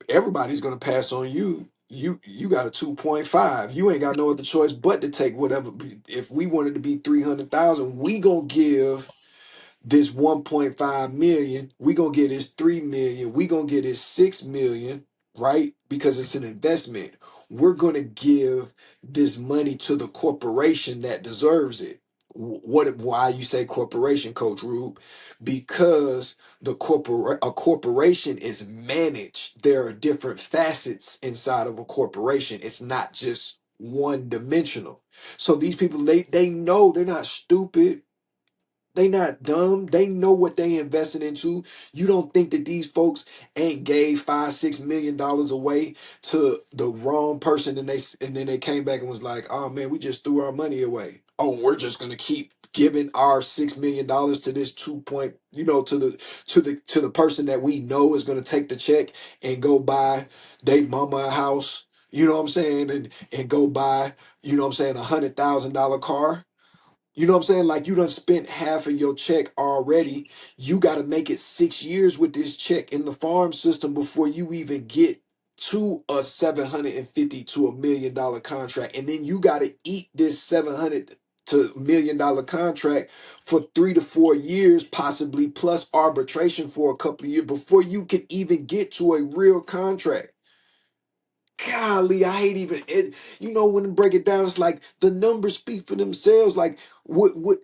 everybody's gonna pass on you. You got a 2.5. You ain't got no other choice but to take whatever. If we wanted to be 300,000, we gonna give this 1.5 million, we gonna get this 3 million, we gonna get this 6 million, right? Because it's an investment. We're gonna give this money to the corporation that deserves it. Why you say corporation, Coach Rube? Because a corporation is managed. There are different facets inside of a corporation. It's not just one dimensional. So these people, they know, they're not stupid, they not dumb. They know what they invested into. You don't think that these folks ain't gave $5-6 million away to the wrong person, and then they came back and was like, "Oh man, we just threw our money away. Oh, we're just gonna keep giving our $6 million to this 2 point, to the person that we know is gonna take the check and go buy they mama a house. You know what I'm saying, and go buy, what I'm saying, $100,000 car." You know what I'm saying? Like you done spent half of your check already. You got to make it 6 years with this check in the farm system before you even get to a 750 to $1 million contract. And then you got to eat this 700 to $1 million contract for 3 to 4 years, possibly plus arbitration for a couple of years before you can even get to a real contract. Golly, I hate even it. When to break it down, it's like the numbers speak for themselves. Like, what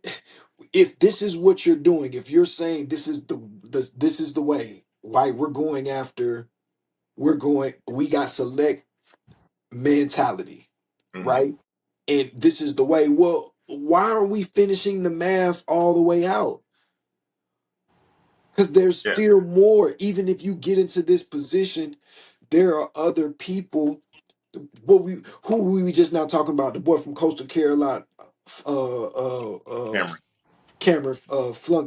if this is what you're doing? If you're saying this is the way, right? We got select mentality, Hmm. right? And this is the way. Well, why are we finishing the math all the way out? Because there's Yeah. still more. Even if you get into this position, there are other people. Who were we just now talking about? The boy from Coastal Carolina, uh Cameron. Cameron,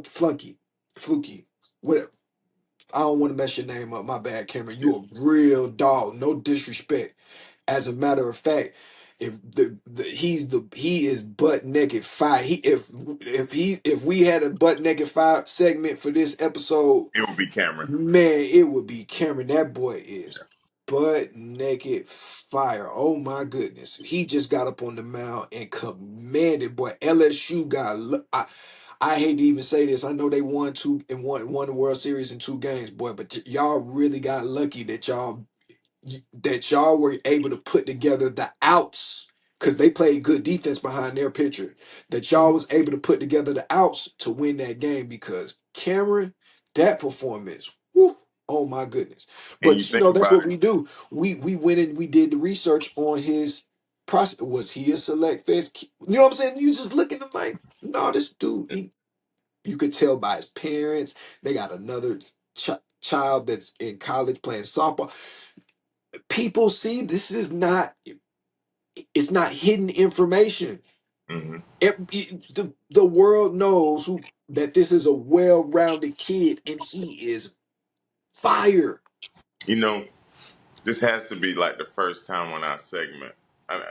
Flunky, Fluky, whatever. I don't want to mess your name up. My bad, Cameron. You a real dog. No disrespect. As a matter of fact, if he is butt naked fire. If we had a butt naked fire segment for this episode, It will be Cameron. man, it would be Cameron. That boy is butt naked fire. Oh my goodness. He just got up on the mound and commanded. Boy, LSU I hate to even say this. I know they won the World Series in 2 games, boy, but y'all really got lucky that y'all were able to put together the outs because they played good defense behind their pitcher. That y'all Mhm. was able to put together the outs to win that game because Cameron, that performance, whew, oh my goodness. And you But think that's about what it. we do. We went and we did the research on his process. Was he a select fest? You know what I'm saying? You just look at him like, no, this dude, you could tell by his parents. They got another child that's in college playing softball. People see this is not, it's not hidden information. Hmm. The world knows that this is a well-rounded kid and he is fire. You know, this has to be like the first time on our segment. I,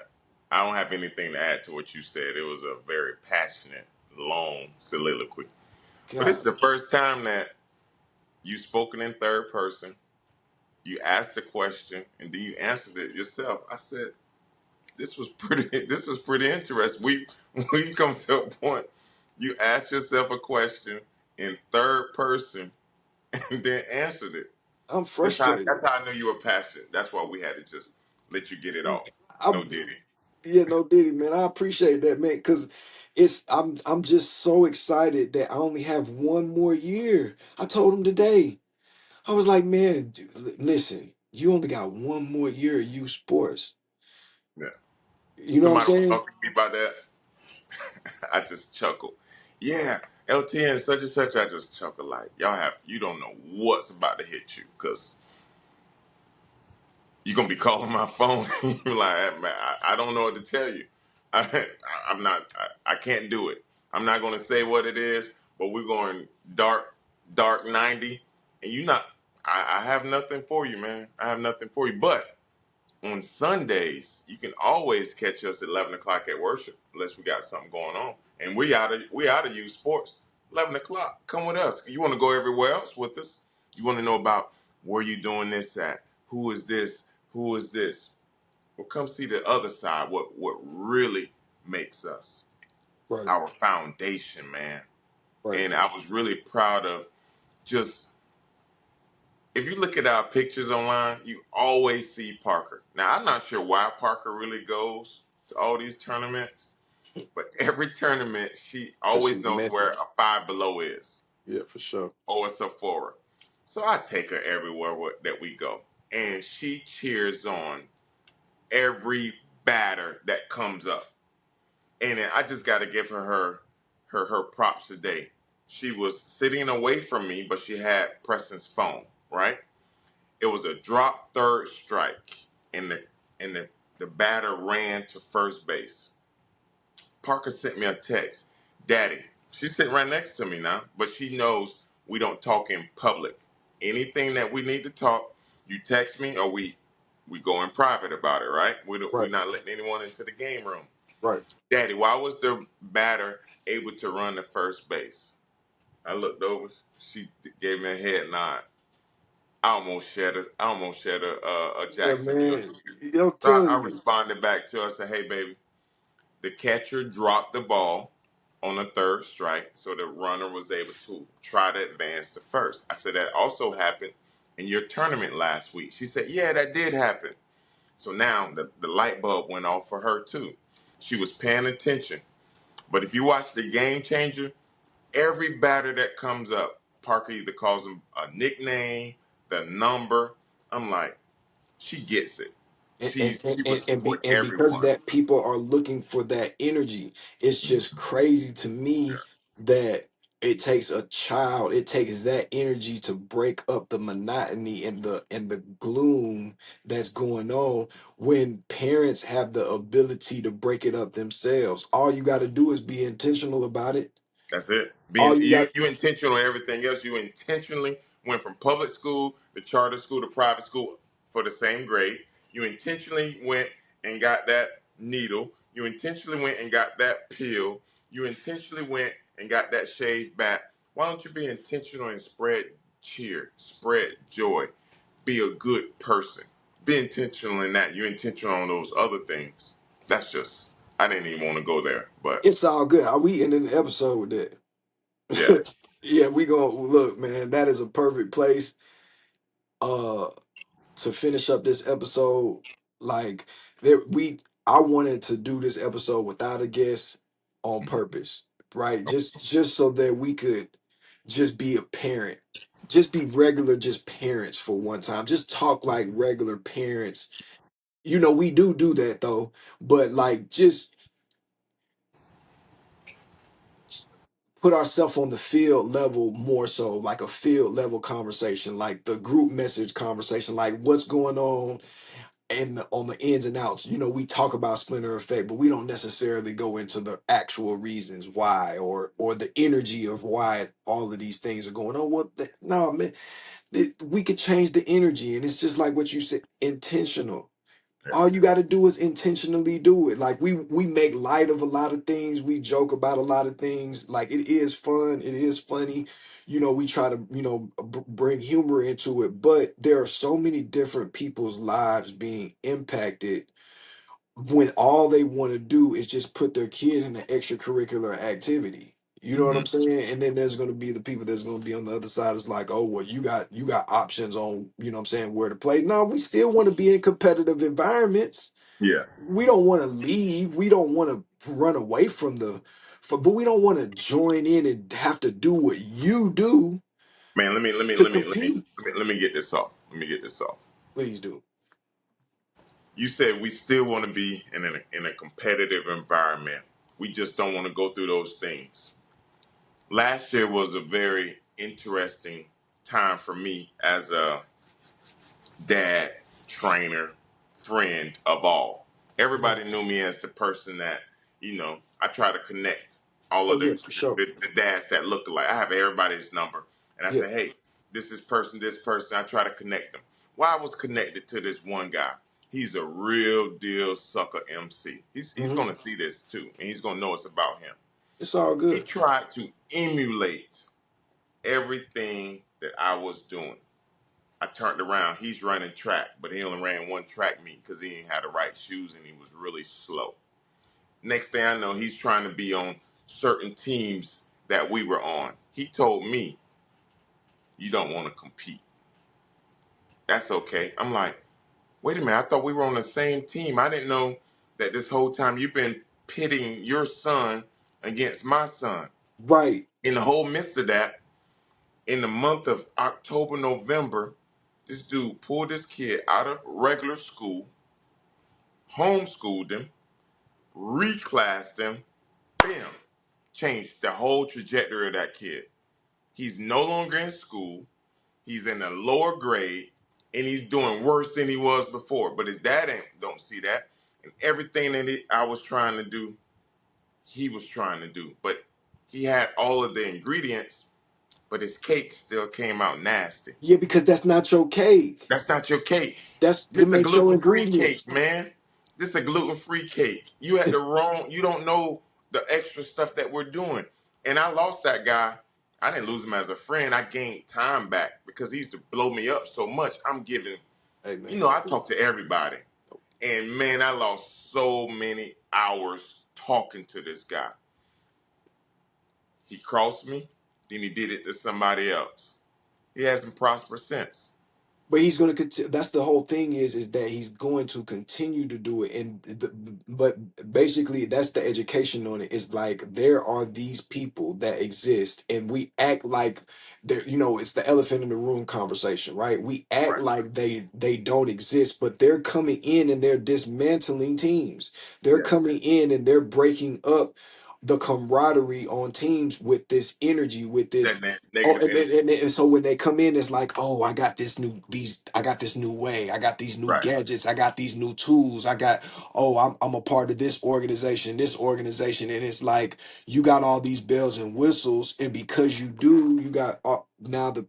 I don't have anything to add to what you said. It was a very passionate, long soliloquy. But it's God, the first time that you've spoken in third person. You asked the question and then you answered it yourself. I said, this was pretty. This was pretty interesting. We've come to a point. You asked yourself a question in third person and then answered it. I'm frustrated. That's how I knew you were passionate. That's why we had to just let you get it off. I No diddy. Yeah, no Diddy, man. I appreciate that, man, because I'm just so excited that I only have 1 more year. I told him today. I was like, man, listen, you only got 1 more year of youth sports. Yeah. You know what I'm Somebody was saying? talking to me about that. I just chuckled. Yeah, LTN such and such. I just chuckle like you don't know what's about to hit you because you're gonna be calling my phone. You're like, man, I don't know what to tell you. I'm not. I can't do it. I'm not gonna say what it is, but we're going dark 90, and you not. I have nothing for you, man. I have nothing for you. But on Sundays, you can always catch us at 11 o'clock at worship, unless we got something going on, and we out of youth sports. 11 o'clock. Come with us. You want to go everywhere else with us? You want to know about where you doing this at? Who is this? Who is this? Well, come see the other side. What really makes us Right, our foundation, man. right. And I was really proud of just if you look at our pictures online, you always see Parker. Now, I'm not sure why Parker really goes to all these tournaments, but every tournament, she Because always she's knows where messy. a five below is Yeah, for sure. or a Sephora. So I take her everywhere that we go. And she cheers on every batter that comes up. And then I just got to give her props today. She was sitting away from me, but she had Preston's phone, right? It was a drop third strike, and the batter ran to first base. Parker sent me a text, Daddy. She's sitting right next to me now, but she knows we don't talk in public. Anything that we need to talk, you text me or we go in private about it, right? We're Right, not letting anyone into the game room. right. Daddy, why was the batter able to run to first base? I looked over. She gave me a head nod. I almost shed a Yeah, Jacksonville man. tear. I'm So I, telling I you. responded back to her. I said, "Hey, baby, the catcher dropped the ball on a third strike, so the runner was able to try to advance to first." I said that also happened in your tournament last week. She said, "Yeah, that did happen." So now the light bulb went off for her too. She was paying attention. But if you watch the game changer, every batter that comes up, Parker either calls him a nickname, the number. I'm like, she gets it. She was supporting And because of everyone. that, people are looking for that energy. It's just crazy to me that it takes a child, it takes that energy to break up the monotony and the gloom that's going on when parents have the ability to break it up themselves. All you got to do is be intentional about it. That's it. All Being you got you intentional on everything else. You intentionally went from public school to charter school to private school for the same grade. You intentionally went and got that needle. You intentionally went and got that pill. You intentionally went and got that shaved back. Why don't you be intentional and spread cheer, spread joy, be a good person? Be intentional in that. You're intentional on those other things. That's just, I didn't even want to go there, but It's all good. Are we ending the episode with yeah. that? Yeah, we gonna look, man. That is a perfect place uh to finish up this episode. Like there, I wanted to do this episode without a guest on purpose, right? Just so that we could just be a parent, just be regular, just parents for one time. Just talk like regular parents. We do that though, but like just put ourselves on the field level more so, like a field level conversation, like the group message conversation, like what's going on and on the ins and outs. We talk about splinter effect, but we don't necessarily go into the actual reasons why or the energy of why all of these things are going on. No, man, we could change the energy, and it's just like what you said, intentional. All Yes. you got to do is intentionally do it. Like we make light of a lot of things, we joke about a lot of things. Like it is fun, it is funny. We try to bring humor into it, but there are so many different people's lives being impacted when all they want to do is just put their kid in an extracurricular activity. You know what Hmm. I'm saying? And then there's going to be the people that's going to be on the other side. It's like, oh, well, you got options on, what I'm saying, where to play. No, we still want to be in competitive environments. Yeah. We don't want to leave. We don't want to run away from but we don't want to join in and have to do what you do Man, let me let me to let me let me compete. let me let me get this off. Let me get this off. Please do. You said we still want to be in a competitive environment. We just don't want to go through those things. Last year was a very interesting time for me as a dad, trainer, friend of all. Mhm. Everybody knew me as the person that, I try to connect all Oh of yeah, for sure. the dads that look alike. I have everybody's number. And I Yeah. say, hey, this person. I try to connect them. Well, I was connected to this one guy. He's a real deal sucker MC. He's Hmm. going to see this too, and he's going to know it's about him. It's all He good. tried to emulate everything that I was doing. I turned around. He's running track, but he only ran one track meet because he didn't have the right shoes and he was really slow. Next thing I know, he's trying to be on certain teams that we were on. He told me, "You don't want to compete. That's okay." I'm like, "Wait a minute. I thought we were on the same team. I didn't know that this whole time you've been pitting your son against my son." Right. In the whole midst of that, in the month of October, November, this dude pulled this kid out of regular school, homeschooled him, reclassed him, bam, changed the whole trajectory of that kid. He's no longer in school. He's in a lower grade, and he's doing worse than he was before. But his dad don't see that, and everything that I was trying to do, he was trying to do. But he had all of the ingredients, but his cake still came out nasty. Yeah, because that's not your cake. That's not your cake. That's them This a ain't your gluten-free cake, ingredients. man. This a gluten-free cake. You had the wrong, you don't know the extra stuff that we're doing. And I lost that guy. I didn't lose him as a friend. I gained time back because he used to blow me up so much. I'm giving, Hey man. I talk to everybody. And man, I lost so many hours talking to this guy. He crossed me, then he did it to somebody else. He hasn't prospered since. But he's going to continue. That's the whole thing is that he's going to continue to do it. But basically, that's the education on it. It's like there are these people that exist, and we act like they're. It's the elephant in the room conversation, right? We act Right. like they don't exist, but they're coming in and they're dismantling teams. They're Yes. coming in and they're breaking up. the camaraderie on teams with this energy, with this. That Oh, negative energy. and so when they come in, it's like, oh, I got this new way, I got these new Right. gadgets, I got these new tools, I got, oh, I'm a part of this organization, and it's like you got all these bells and whistles, and because you do, you got now the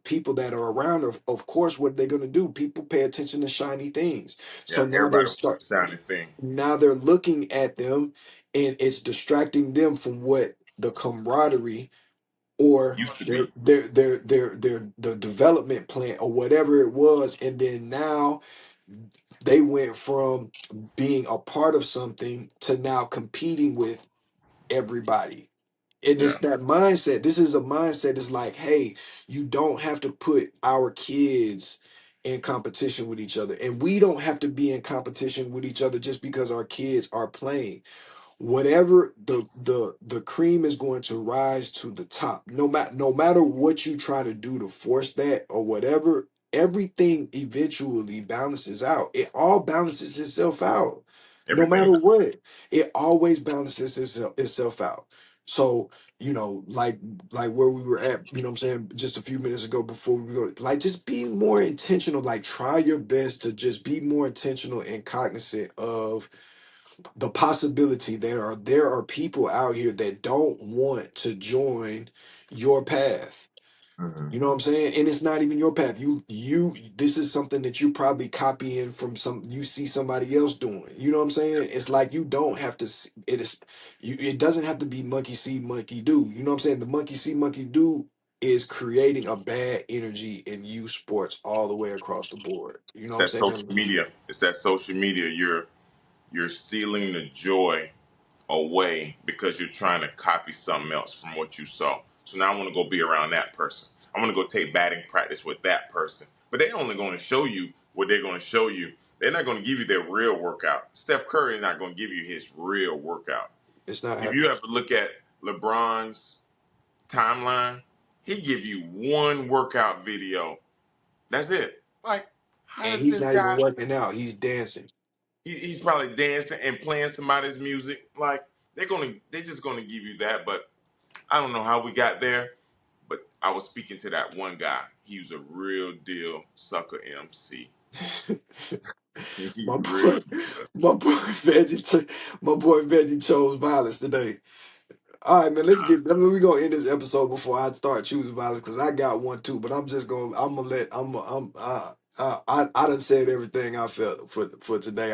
people that are around, of course, what they're gonna do? People pay attention to shiny things, Yeah. so now Everybody wants the shiny thing. they're looking at them, and it's distracting them from what the camaraderie or Used to be. their the development plan or whatever it was, and then now they went from being a part of something to now competing with everybody. And Yeah. it's that mindset. This is a mindset. It's like, hey, you don't have to put our kids in competition with each other, and we don't have to be in competition with each other just because our kids are playing. Whatever the cream is going to rise to the top, no matter what you try to do to force that or whatever, everything eventually balances out. It all balances itself out, no Everything. matter what. It always balances itself out. So, like where we were at, what I'm saying, just a few minutes ago before we go, like, just be more intentional. Like, try your best to just be more intentional and cognizant of the possibility there are people out here that don't want to join your path. Hmm. You know what I'm saying? And it's not even your path. This is something that you probably copying from some you see somebody else doing. You know what I'm saying? It's like you don't have to it is it doesn't have to be monkey see monkey do. You know what I'm saying? The monkey see monkey do is creating a bad energy in youth sports all the way across the board. You It's know what I'm that social saying? media. It's that social media. You're stealing the joy away because you're trying to copy something else from what you saw. So now I want to go be around that person. I want to go take batting practice with that person. But they're only going to show you what they're going to show you. They're not going to give you their real workout. Steph Curry is not going to give you his real workout. It's not If you happening. ever look at LeBron's timeline, he give you one workout video. That's it. Like, how And does he's this not even guy? working out. He's dancing. He's probably dancing and playing somebody's music. Like they're just gonna give you that. But I don't know how we got there. But I was speaking to that one guy. He was a real deal sucker MC. He my really boy, was. my boy Veggie chose violence today. All right, man. We gonna end this episode before I start choosing violence because I got one too. But I'm gonna let. I done said everything I felt for today.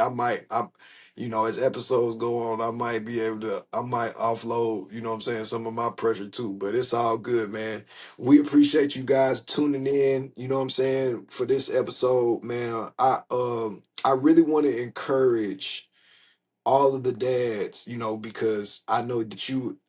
As episodes go on, I might be able to. I might offload. You know what I'm saying, some of my pressure too. But it's all good, man. We appreciate you guys tuning in. You know what I'm saying, for this episode, man. I really want to encourage all of the dads, because I know that you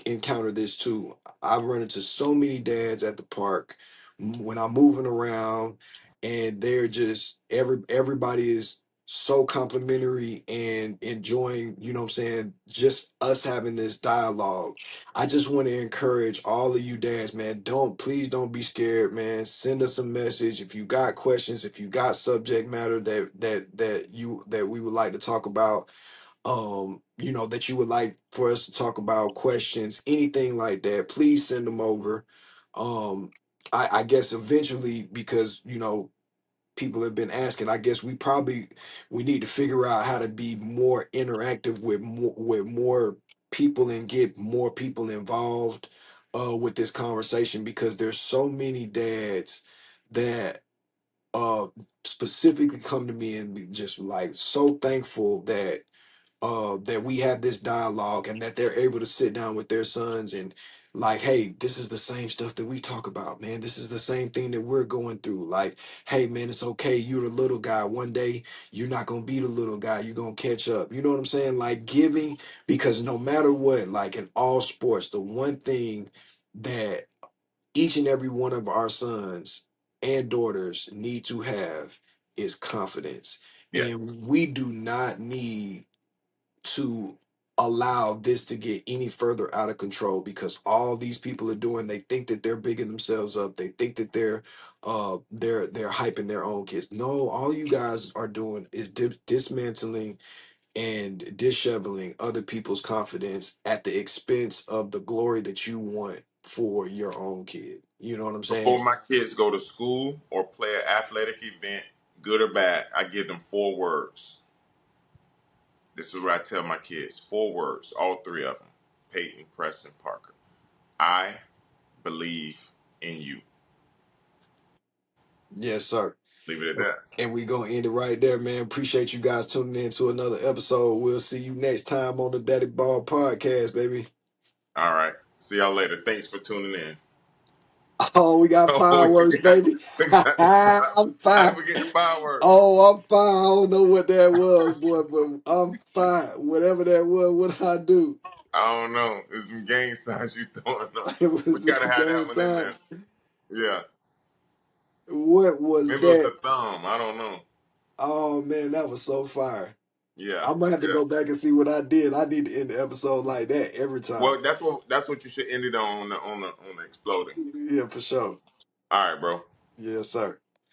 encounter this too. I've run into so many dads at the park when I'm moving around, and they're just everybody is so complimentary and enjoying, what I'm saying, just us having this dialogue. I just want to encourage all of you dads, man. Please don't be scared, man. Send us a message if you got questions, if you got subject matter that we would like to talk about, that you would like for us to talk about, questions, anything like that, please send them over. um I guess eventually, because people have been asking, I guess we need to figure out how to be more interactive with more people and get more people involved with this conversation, because there's so many dads that uh specifically come to me and be just like so thankful that we have this dialogue and that they're able to sit down with their sons and, like, hey, this is the same stuff that we talk about, man. This is the same thing that we're going through. Like, hey, man, it's okay. You're the little guy. One day you're not going to be the little guy. You're going to catch up. You know what I'm saying? Like, giving, because no matter what, like in all sports, the one thing that each and every one of our sons and daughters need to have is confidence. Yeah. And we do not need to allow this to get any further out of control, because all these people are doing, they think that they're bigging themselves up, they think that they're hyping their own kids. No, all you guys are doing is dismantling and disheveling other people's confidence at the expense of the glory that you want for your own kid. You know what I'm saying? Before my kids go to school or play an athletic event, good or bad, I give them 4 words. This is what I tell my kids. 4 words, all 3 of them. Peyton, Preston, Parker. I believe in you. Yes, sir. Leave it at that. And we gonna end it right there, man. Appreciate you guys tuning in to another episode. We'll see you next time on the Daddy Ball Podcast, baby. All right. See y'all later. Thanks for tuning in. Oh, we got Oh, fireworks, baby. I'm I fine. forget the fireworks. Oh, I'm fine. I don't know what that was, boy, but I'm fine. Whatever that was, what I do? I don't know. It's some gang signs you throwing up. It We was gotta some have that gang one in there. signs. Yeah. What was Maybe it was that? a thumb. I don't know. Oh man, that was so fire. Yeah. I'm gonna have to Yeah. go back and see what I did. I need to end the episode like that every time. Well, that's what you should end it on the exploding. Yeah, for sure. All right, bro. Yes, sir.